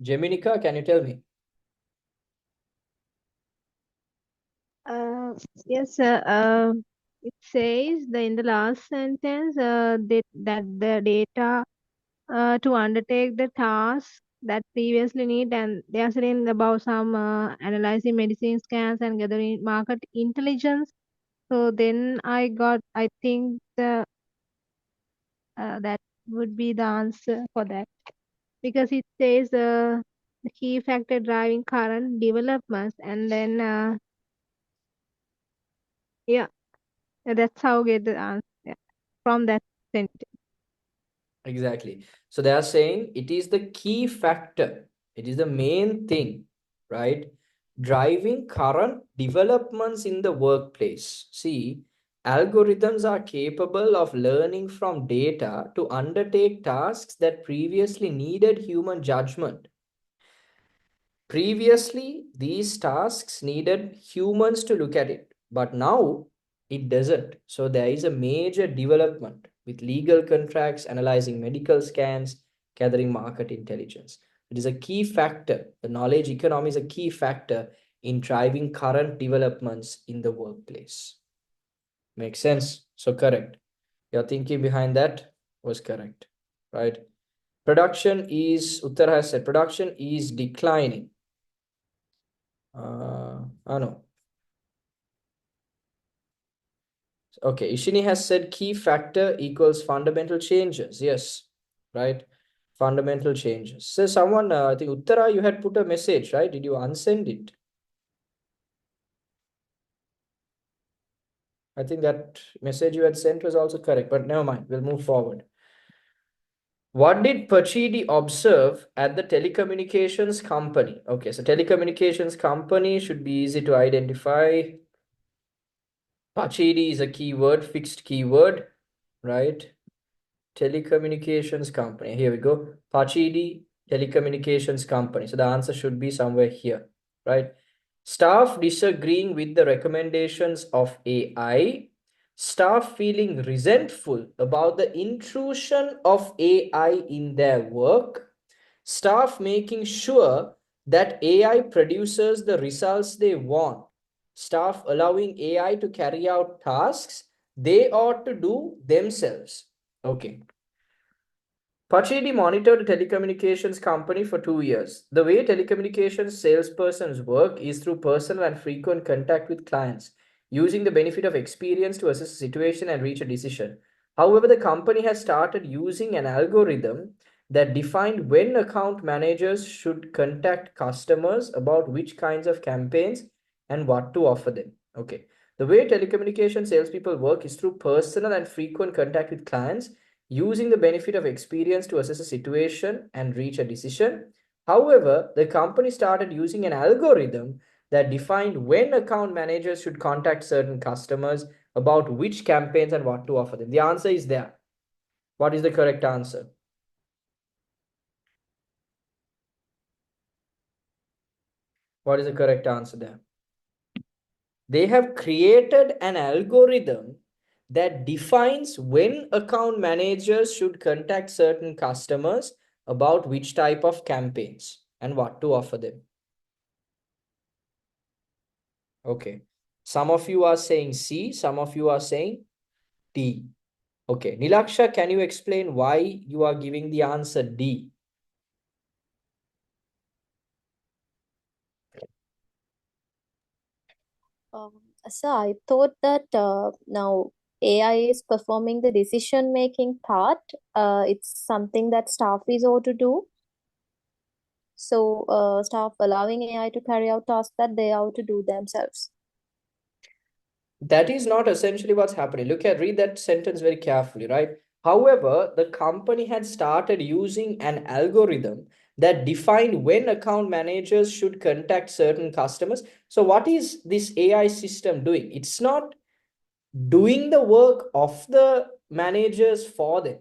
Jeminika, can you tell me? Yes, sir. It says in the last sentence that the data to undertake the task that previously need, and they are saying about some analyzing medicine scans and gathering market intelligence. So then I think that would be the answer for that, because it says the key factor driving current developments, and then yeah, that's how I get the answer from that sentence. Exactly. So they are saying it is the key factor. It is the main thing, right? Driving current developments in the workplace. See, algorithms are capable of learning from data to undertake tasks that previously needed human judgment. Previously, these tasks needed humans to look at it, but now it doesn't. So there is a major development with legal contracts, analyzing medical scans, gathering market intelligence. It is a key factor. The knowledge economy is a key factor in driving current developments in the workplace. Makes sense? So correct. Your thinking behind that was correct, right? Production is, Uttar has said, production is declining. No. Okay, Ishini has said key factor equals fundamental changes. Yes, right? Fundamental changes. So someone, I think Uttara, you had put a message, right? Did you unsend it? I think that message you had sent was also correct, but never mind. We'll move forward. What did Pachidi observe at the telecommunications company? Okay, so telecommunications company should be easy to identify. Pachidi is a keyword, fixed keyword, right? Telecommunications company. Here we go. Pachidi Telecommunications Company. So the answer should be somewhere here, right? Staff disagreeing with the recommendations of AI. Staff feeling resentful about the intrusion of AI in their work. Staff making sure that AI produces the results they want. Staff allowing AI to carry out tasks they ought to do themselves. Okay. Pachidi monitored a telecommunications company for 2 years. The way telecommunications salespersons work is through personal and frequent contact with clients, using the benefit of experience to assess the situation and reach a decision. However, the company has started using an algorithm that defined when account managers should contact customers about which kinds of campaigns and what to offer them. Okay. The way telecommunication salespeople work is through personal and frequent contact with clients, using the benefit of experience to assess a situation and reach a decision. However, the company started using an algorithm that defined when account managers should contact certain customers about which campaigns and what to offer them. The answer is there. What is the correct answer? What is the correct answer there? They have created an algorithm that defines when account managers should contact certain customers about which type of campaigns and what to offer them. Okay. Some of you are saying C, some of you are saying D. Okay. Nilaksha, can you explain why you are giving the answer D? Um, so I thought that now AI is performing the decision making part. It's something that staff is ought to do. So staff allowing AI to carry out tasks that they ought to do themselves. That is not essentially what's happening. Read that sentence very carefully, right? However, the company had started using an algorithm that defined when account managers should contact certain customers. So, what is this AI system doing? It's not doing the work of the managers for them,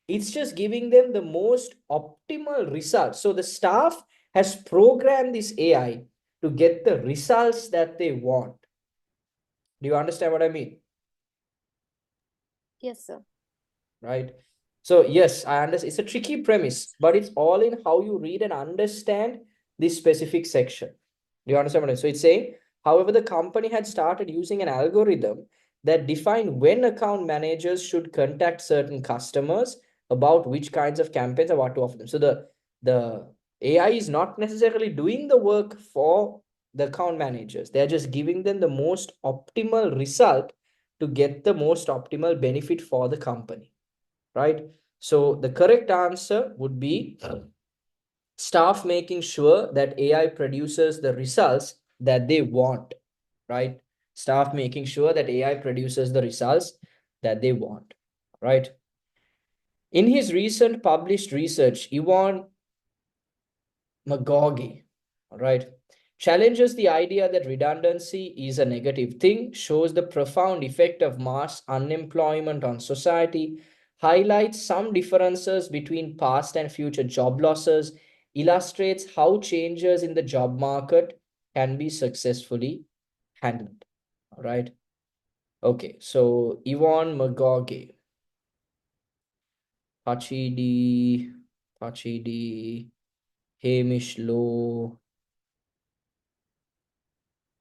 it's just giving them the most optimal results. So, the staff has programmed this AI to get the results that they want. Do you understand what I mean? Yes, sir. Right? So yes, I understand. It's a tricky premise, but it's all in how you read and understand this specific section. Do you understand what I'm saying? So it's saying, however, the company had started using an algorithm that defined when account managers should contact certain customers about which kinds of campaigns are what to offer them. So the AI is not necessarily doing the work for the account managers. They're just giving them the most optimal result to get the most optimal benefit for the company, right? So the correct answer would be staff making sure that AI produces the results that they want, right? Staff making sure that AI produces the results that they want, right? In his recent published research, Yvonne McGaughey, all right, challenges the idea that redundancy is a negative thing, shows the profound effect of mass unemployment on society, highlights some differences between past and future job losses, illustrates how changes in the job market can be successfully handled. All right. Okay, so Yvonne McGaughey, Pachidi, Hamish Lowe.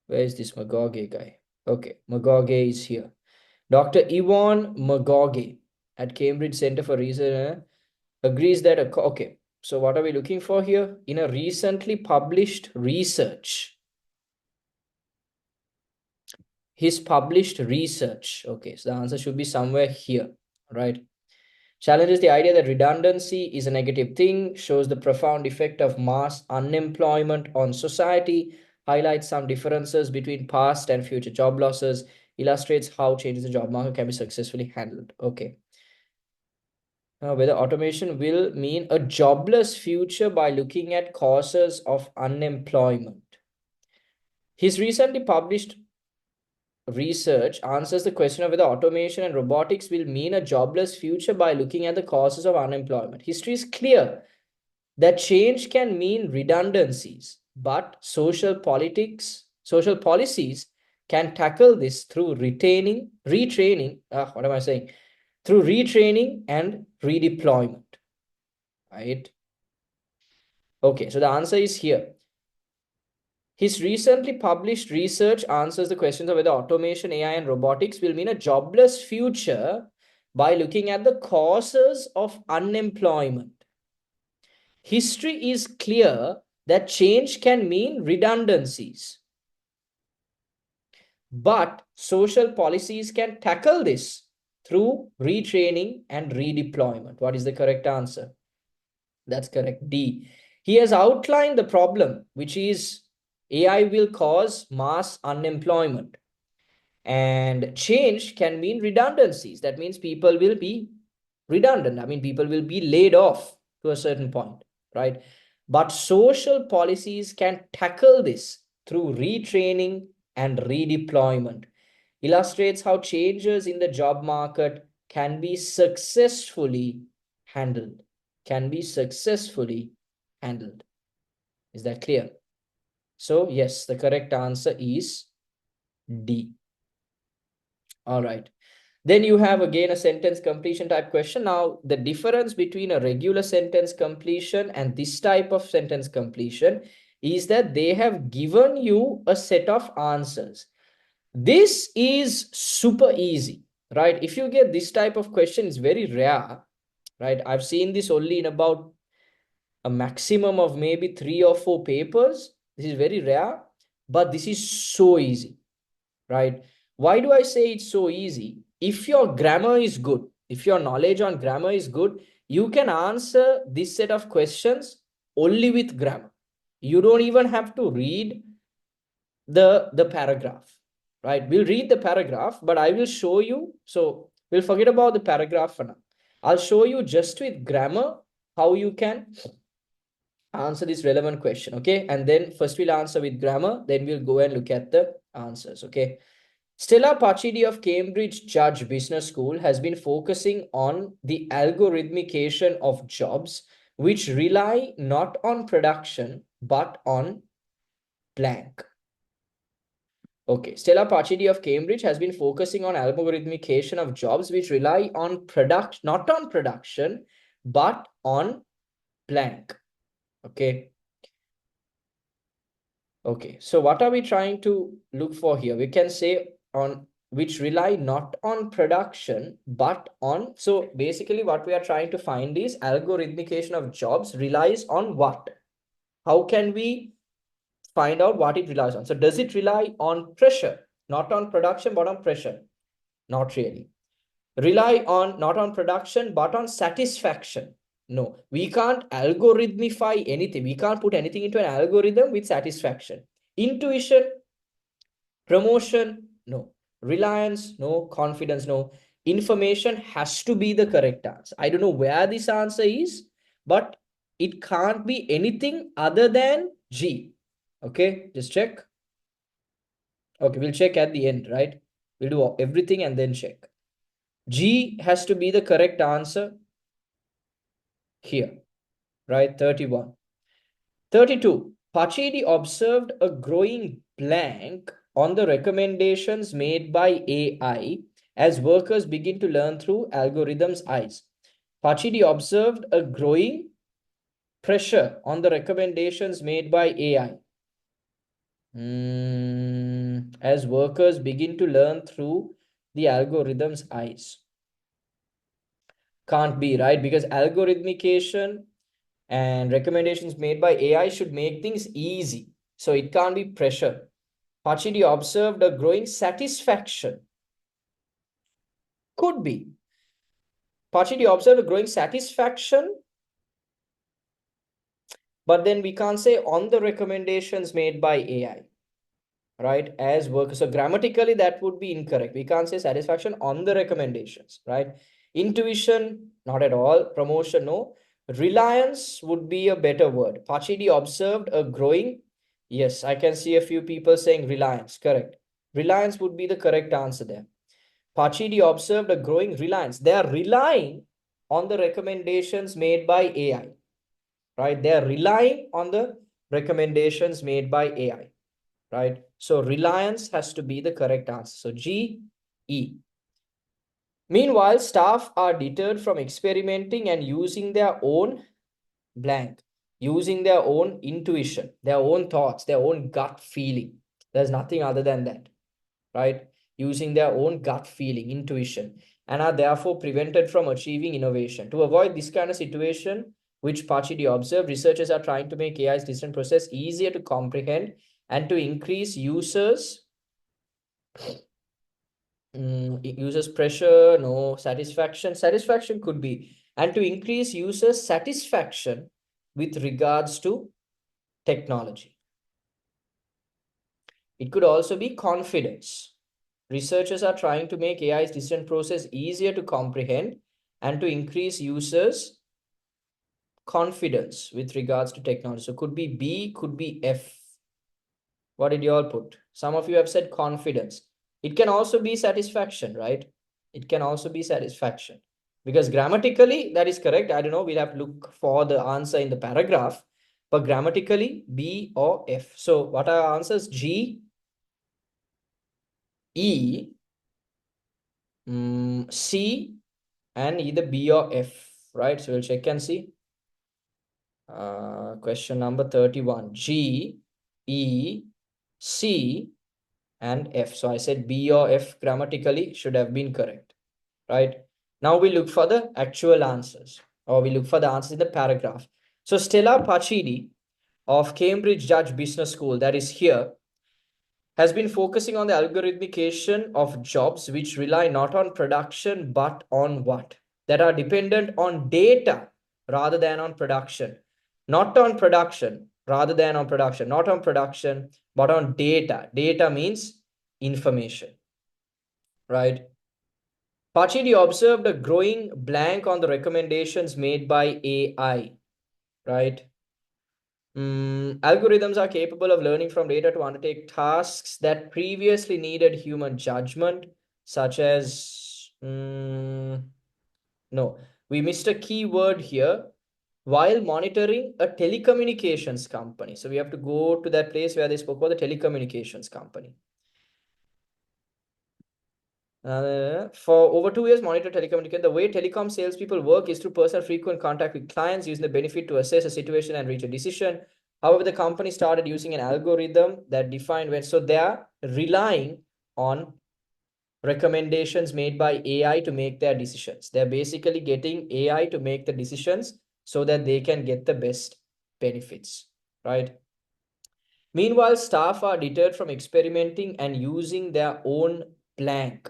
Where is this Magauge guy? Okay, Magauge is here. Dr. Yvonne Magauge at Cambridge Center for Research agrees that, okay, so what are we looking for here? In a recently published research, his published research, okay, so the answer should be somewhere here, right? Challenges the idea that redundancy is a negative thing, shows the profound effect of mass unemployment on society, highlights some differences between past and future job losses, illustrates how changes in the job market can be successfully handled. Okay. Now, whether automation will mean a jobless future by looking at causes of unemployment. His recently published research answers the question of whether automation and robotics will mean a jobless future by looking at the causes of unemployment. History is clear that change can mean redundancies, but social policies can tackle this through through retraining and redeployment, right? Okay, so the answer is here. His recently published research answers the questions of whether automation, AI, and robotics will mean a jobless future by looking at the causes of unemployment. History is clear that change can mean redundancies, but social policies can tackle this through retraining and redeployment. What is the correct answer? That's correct, D. He has outlined the problem, which is AI will cause mass unemployment. And change can mean redundancies. That means people will be redundant. I mean, people will be laid off to a certain point, right? But social policies can tackle this through retraining and redeployment. Illustrates how changes in the job market can be successfully handled. Can be successfully handled. Is that clear? So, yes, the correct answer is D. All right. Then you have again a sentence completion type question. Now, the difference between a regular sentence completion and this type of sentence completion is that they have given you a set of answers. This is super easy, right? If you get this type of question, it's very rare, right? I've seen this only in about a maximum of maybe 3 or 4 papers. This is very rare, but this is so easy, right? Why do I say it's so easy? If your grammar is good, if your knowledge on grammar is good, you can answer this set of questions only with grammar. You don't even have to read the paragraph, right? We'll read the paragraph, but I will show you. So we'll forget about the paragraph for now. I'll show you just with grammar how you can answer this relevant question, okay? And then first we'll answer with grammar, then we'll go and look at the answers, okay? Stella Pachidi of Cambridge Judge Business School has been focusing on the algorithmication of jobs which rely not on production but on blank. Okay, Stella Pachidi of Cambridge has been focusing on algorithmication of jobs which rely on not on production but on blank. Okay. Okay, so what are we trying to look for here? We can say on which rely not on production, but on, so basically what we are trying to find is algorithmication of jobs relies on what? How can we find out what it relies on? So does it rely on pressure, not on production, but on pressure? Not really. Rely on, not on production, but on satisfaction. No, we can't algorithmify anything. We can't put anything into an algorithm with satisfaction. Intuition, promotion, no. Reliance, no. Confidence, no. Information has to be the correct answer. I don't know where this answer is, but it can't be anything other than G. Okay, just check. Okay, we'll check at the end, right? We'll do everything and then check. G has to be the correct answer here, right? 31. 32. Pachidi observed a growing blank on the recommendations made by AI as workers begin to learn through algorithms' eyes. Pachidi observed a growing pressure on the recommendations made by AI as workers begin to learn through the algorithm's eyes. Can't be, right? Because algorithmication and recommendations made by AI should make things easy. So it can't be pressure. Pachidi observed a growing satisfaction. Could be. Pachidi observed a growing satisfaction, but then we can't say on the recommendations made by AI, right? As work. So grammatically, that would be incorrect. We can't say satisfaction on the recommendations, right? Intuition, not at all. Promotion, no. Reliance would be a better word. Pachidi observed a growing, yes, I can see a few people saying reliance, correct. Reliance would be the correct answer there. Pachidi observed a growing reliance. They are relying on the recommendations made by AI, right? They are relying on the recommendations made by AI, right? So reliance has to be the correct answer. So G, E. Meanwhile, staff are deterred from experimenting and using their own blank, using their own intuition, their own thoughts, their own gut feeling. There's nothing other than that, right? Using their own gut feeling, intuition, and are therefore prevented from achieving innovation. To avoid this kind of situation, which Pachidi observed, researchers are trying to make AI's decision process easier to comprehend and to increase users' pressure, no. Satisfaction could be, and to increase users satisfaction with regards to technology. It could also be confidence. Researchers are trying to make AI's decision process easier to comprehend and to increase users confidence with regards to technology. So could be B, could be F. What did you all put? Some of you have said confidence. It can also be satisfaction, right? It can also be satisfaction. Because grammatically, that is correct. I don't know, we'll have to look for the answer in the paragraph. But grammatically, B or F. So what are our answers? G, E, C, and either B or F, right? So we'll check and see. Question number 31. G, E, C, and F. So I said B or F grammatically should have been correct, right? Now we look for the actual answers, or we look for the answers in the paragraph. So Stella Pachidi of Cambridge Judge Business School, that is here, has been focusing on the algorithmication of jobs which rely not on production but on what? That are dependent on data rather than on production. Not on production rather than on production. Not on production but on data. Data means information, right? Pachidi observed a growing blank on the recommendations made by AI, right? Algorithms are capable of learning from data to undertake tasks that previously needed human judgment, such as, no, we missed a key word here, while monitoring a telecommunications company. So we have to go to that place where they spoke about the telecommunications company. For over 2 years, monitor telecommunication. The way telecom salespeople work is through personal frequent contact with clients, using the benefit to assess a situation and reach a decision. However, the company started using an algorithm that defined when. So they are relying on recommendations made by AI to make their decisions. They're basically getting AI to make the decisions so that they can get the best benefits, right? Meanwhile, staff are deterred from experimenting and using their own blank.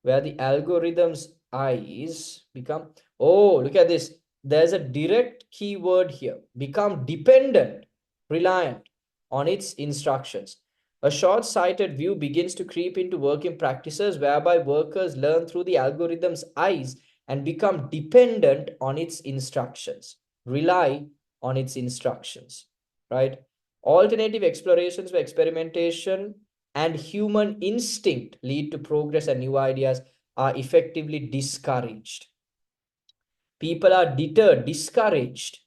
Where the algorithm's eyes become, oh, look at this. There's a direct keyword here, become dependent, reliant on its instructions. A short-sighted view begins to creep into working practices whereby workers learn through the algorithm's eyes and become dependent on its instructions, rely on its instructions, right? Alternative explorations where experimentation and human instinct lead to progress and new ideas are effectively discouraged. People are deterred, discouraged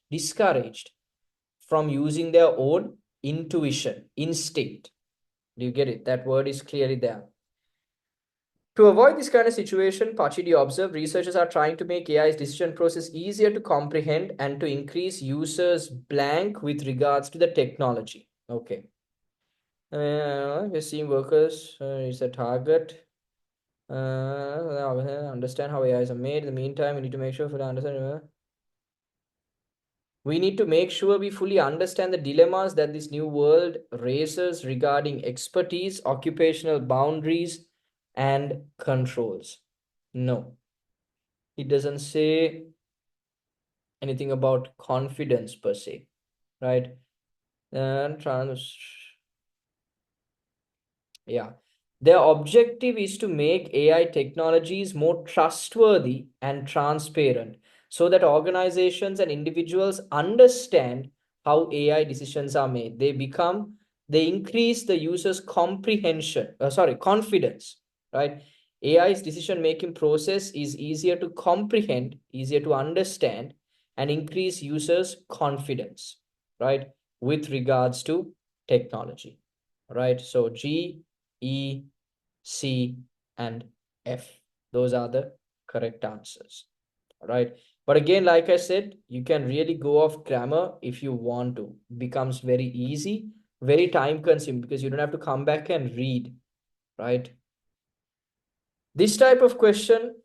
from using their own intuition, instinct. Do you get it? That word is clearly there. To avoid this kind of situation, Pachidi observed, researchers are trying to make AI's decision process easier to comprehend and to increase users' blank with regards to the technology. Okay. We're seeing workers is a target. Understand how AIs are made. In the meantime, we need to make sure we understand. We need to make sure we fully understand the dilemmas that this new world raises regarding expertise, occupational boundaries, and controls. No, it doesn't say anything about confidence per se, right? And yeah. Their objective is to make AI technologies more trustworthy and transparent so that organizations and individuals understand how AI decisions are made. They increase the user's confidence, right? AI's decision-making process is easier to comprehend, easier to understand, and increase users' confidence, right? With regards to technology, right? So G, E, C, and F. Those are the correct answers. All right. But again, like I said, you can really go off grammar if you want to. It becomes very easy, very time consuming because you don't have to come back and read, right? This type of question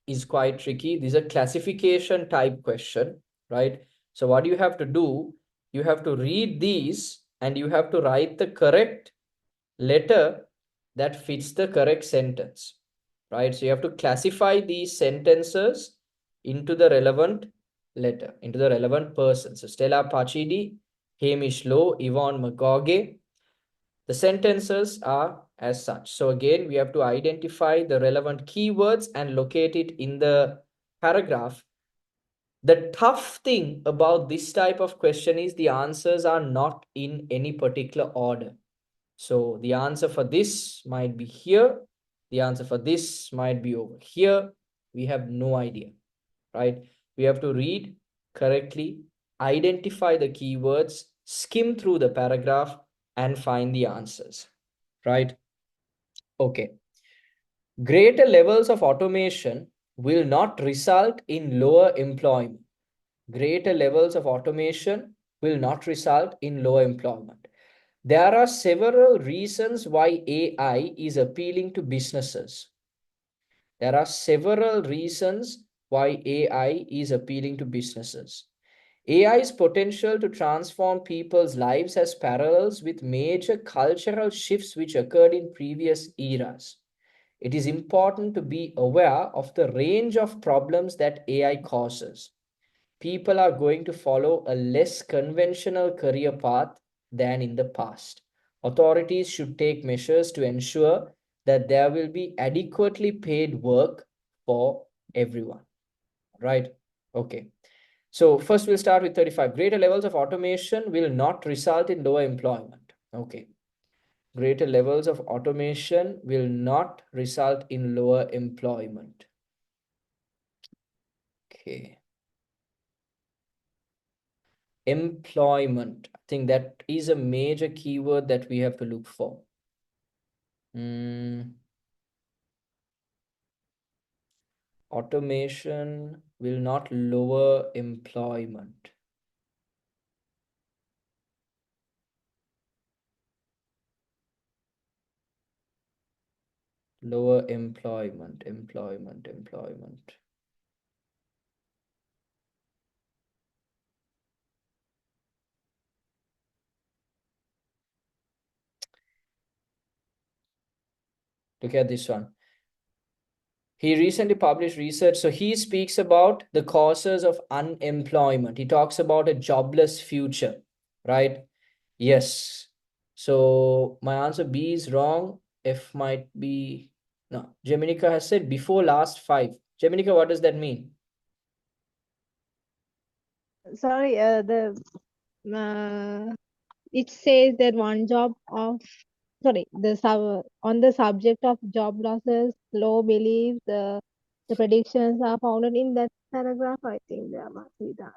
is quite tricky. This is a classification type question, right? So what you have to do, you have to read these and you have to write the correct letter that fits the correct sentence, right? So you have to classify these sentences into the relevant letter, into the relevant person. So Stella Pachidi, Hamish Lowe, Yvonne McGaughey. The sentences are as such. So again, we have to identify the relevant keywords and locate it in the paragraph. The tough thing about this type of question is the answers are not in any particular order. So the answer for this might be here. The answer for this might be over here. We have no idea, right? We have to read correctly, identify the keywords, skim through the paragraph, and find the answers, right? Okay. Greater levels of automation will not result in lower employment. Greater levels of automation will not result in lower employment. There are several reasons why AI is appealing to businesses. There are several reasons why AI is appealing to businesses. AI's potential to transform people's lives has parallels with major cultural shifts which occurred in previous eras. It is important to be aware of the range of problems that AI causes. People are going to follow a less conventional career path than in the past. Authorities should take measures to ensure that there will be adequately paid work for everyone. Right? Okay. So first we'll start with 35. Greater levels of automation will not result in lower employment. Okay. Greater levels of automation will not result in lower employment. Okay. Employment. I think that is a major keyword that we have to look for. Automation will not lower employment. Lower employment. Look at this one. He recently published research. So he speaks about the causes of unemployment. He talks about a jobless future, right? Yes. So my answer B is wrong. F might be, no. Jeminica has said before last 5. Jeminica, what does that mean? Sorry, it says that on the subject of job losses, low beliefs, the predictions are founded in that paragraph. I think there must be that.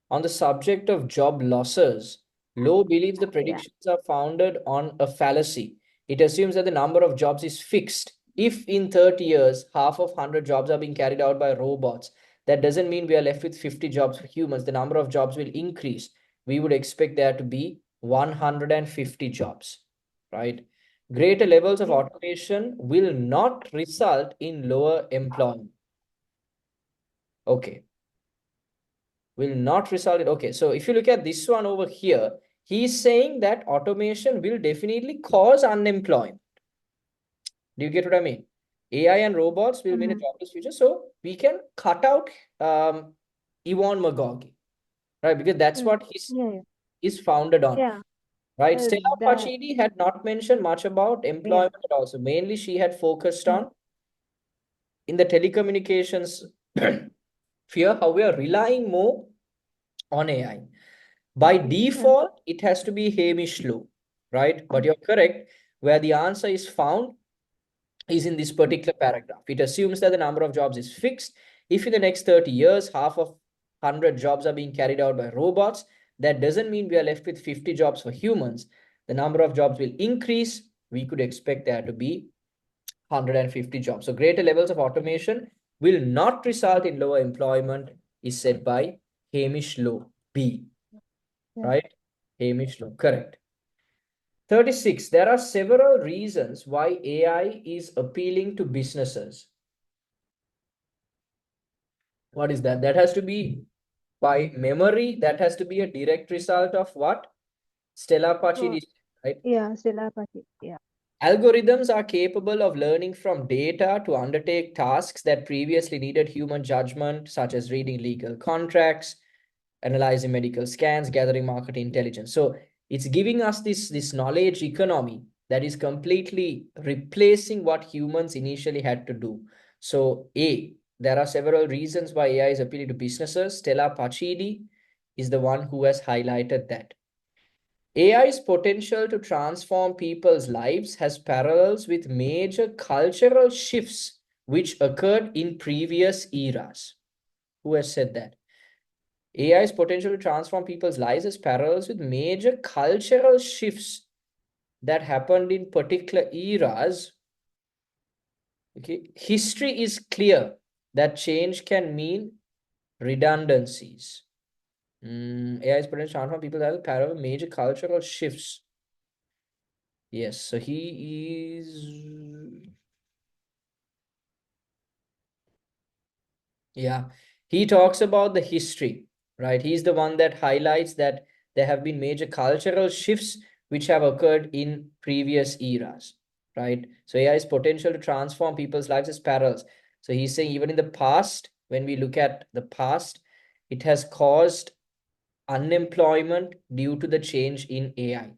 On the subject of job losses, Lowe believes the Yeah. predictions are founded on a fallacy. It assumes that the number of jobs is fixed. If in 30 years, half of 100 jobs are being carried out by robots, that doesn't mean we are left with 50 jobs for humans. The number of jobs will increase. We would expect there to be 150 jobs, right? Greater levels of Yeah. automation will not result in lower employment. Okay. Will not result in, okay. So if you look at this one over here, he's saying that automation will definitely cause unemployment. Do you get what I mean? AI and robots will mean a jobless future. So we can cut out Yvonne McGaughey, right? Because that's what is founded on. Yeah. Right? Stella Pacini had not mentioned much about employment at all. So mainly she had focused on in the telecommunications sphere, how we are relying more on AI. By default, it has to be Hamish Lowe, right? But you're correct. Where the answer is found is in this particular paragraph. It assumes that the number of jobs is fixed. If in the next 30 years, half of 100 jobs are being carried out by robots, that doesn't mean we are left with 50 jobs for humans. The number of jobs will increase. We could expect there to be 150 jobs. So greater levels of automation will not result in lower employment, is said by Hamish Lowe, B. Right? Hamish Lowe, correct. 36. There are several reasons why AI is appealing to businesses. What is that? That has to be by memory. That has to be a direct result of what? Stella Pacini, right? Yeah, Stella Pacini. Yeah. Algorithms are capable of learning from data to undertake tasks that previously needed human judgment, such as reading legal contracts, analyzing medical scans, gathering market intelligence. So it's giving us this knowledge economy that is completely replacing what humans initially had to do. So there are several reasons why AI is appealing to businesses. Stella Pacini is the one who has highlighted that. AI's potential to transform people's lives has parallels with major cultural shifts which occurred in previous eras. Who has said that? AI's potential to transform people's lives has parallels with major cultural shifts that happened in particular eras. Okay, history is clear that change can mean redundancies. AI's potential to transform people's lives has parallels with major cultural shifts. Yes, so he is. Yeah, he talks about the history, right? He's the one that highlights that there have been major cultural shifts which have occurred in previous eras, right? So AI's potential to transform people's lives is parallels. So he's saying even in the past, when we look at the past, it has caused unemployment due to the change in AI,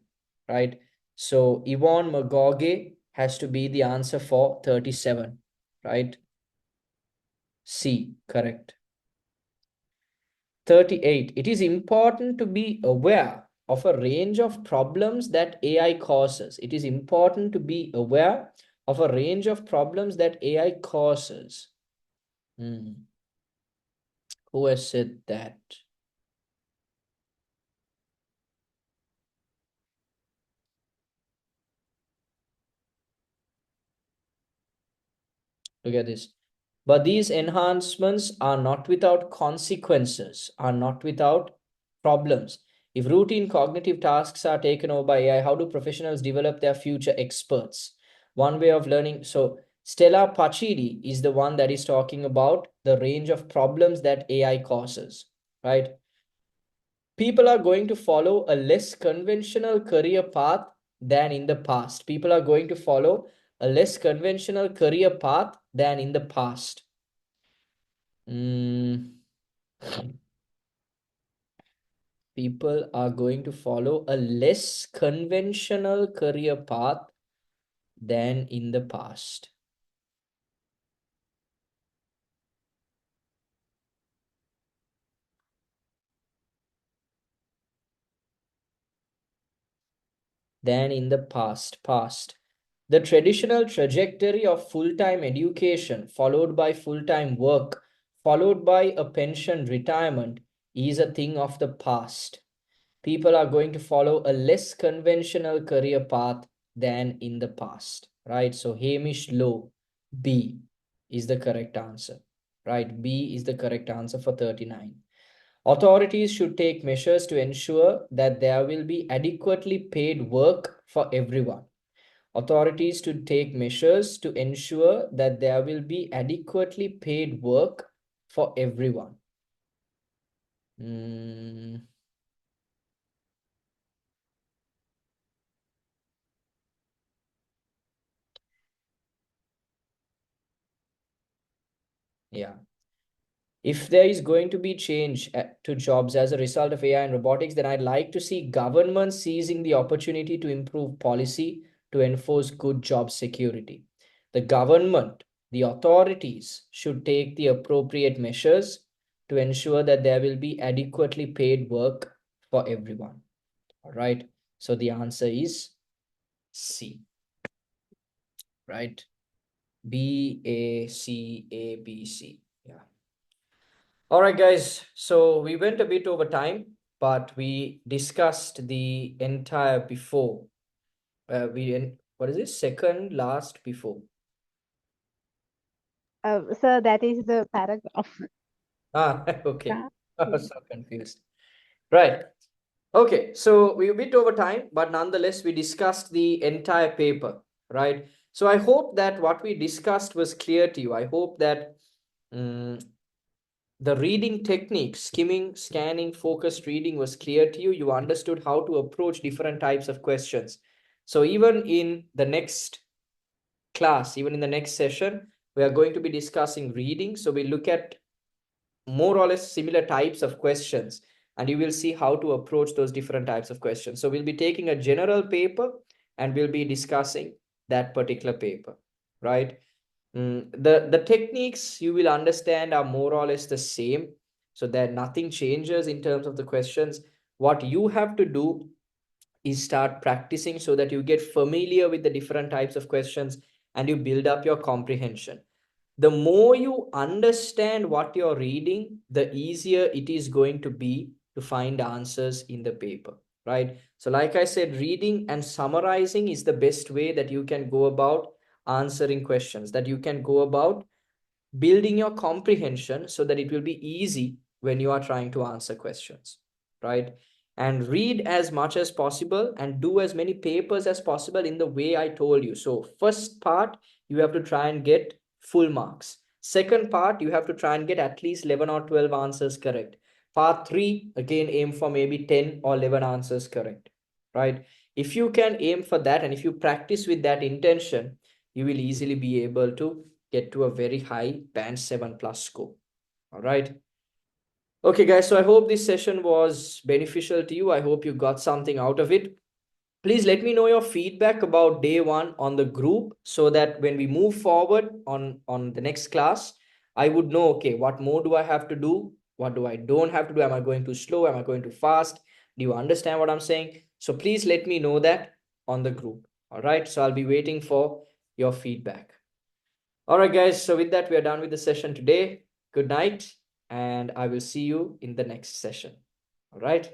right? So Yvonne McGaughey has to be the answer for 37, right? C, correct. 38. It is important to be aware of a range of problems that AI causes. It is important to be aware of a range of problems that AI causes. Who has said that? Look at this. But these enhancements are not without consequences, are not without problems. If routine cognitive tasks are taken over by AI, how do professionals develop their future experts? One way of learning. So Stella Pachidi is the one that is talking about the range of problems that AI causes, right? People are going to follow a less conventional career path than in the past. People are going to follow a less conventional career path than in the past. People are going to follow a less conventional career path than in the past. Than in the past. The traditional trajectory of full-time education, followed by full-time work, followed by a pension retirement, is a thing of the past. People are going to follow a less conventional career path than in the past, right? So Hamish Low, B is the correct answer, right? B is the correct answer for 39. Authorities should take measures to ensure that there will be adequately paid work for everyone. Authorities should take measures to ensure that there will be adequately paid work for everyone. Yeah. If there is going to be change to jobs as a result of AI and robotics, then I'd like to see government seizing the opportunity to improve policy to enforce good job security. The government, the authorities should take the appropriate measures to ensure that there will be adequately paid work for everyone. All right. So the answer is C. Right? B, A, C, A, B, C. Yeah. All right, guys. So we went a bit over time, but we discussed the entire before. What is it? Second, last, before. Sir, that is the paragraph. Okay. Yeah. I was so confused. Right. Okay. So we were a bit over time, but nonetheless, we discussed the entire paper, right? So I hope that what we discussed was clear to you. I hope that the reading technique, skimming, scanning, focused reading was clear to you. You understood how to approach different types of questions. So even in the next class, even in the next session, we are going to be discussing reading. So we look at more or less similar types of questions, and you will see how to approach those different types of questions. So we'll be taking a general paper and we'll be discussing that particular paper, right? The techniques you will understand are more or less the same. So that nothing changes in terms of the questions. What you have to do is start practicing so that you get familiar with the different types of questions and you build up your comprehension. The more you understand what you're reading, the easier it is going to be to find answers in the paper, right? So like I said, reading and summarizing is the best way that you can go about answering questions, that you can go about building your comprehension so that it will be easy when you are trying to answer questions, right? And read as much as possible and do as many papers as possible in the way I told you. So first part, you have to try and get full marks. Second part, you have to try and get at least 11 or 12 answers correct. Part 3, again, aim for maybe 10 or 11 answers correct, right? If you can aim for that and if you practice with that intention, you will easily be able to get to a very high band 7+ score. All right. Okay, guys, so I hope this session was beneficial to you. I hope you got something out of it. Please let me know your feedback about day one on the group so that when we move forward on the next class, I would know, okay, what more do I have to do? What do I don't have to do? Am I going too slow? Am I going too fast? Do you understand what I'm saying? So please let me know that on the group. All right. So I'll be waiting for your feedback. All right, guys. So with that, we are done with the session today. Good night. And I will see you in the next session. All right.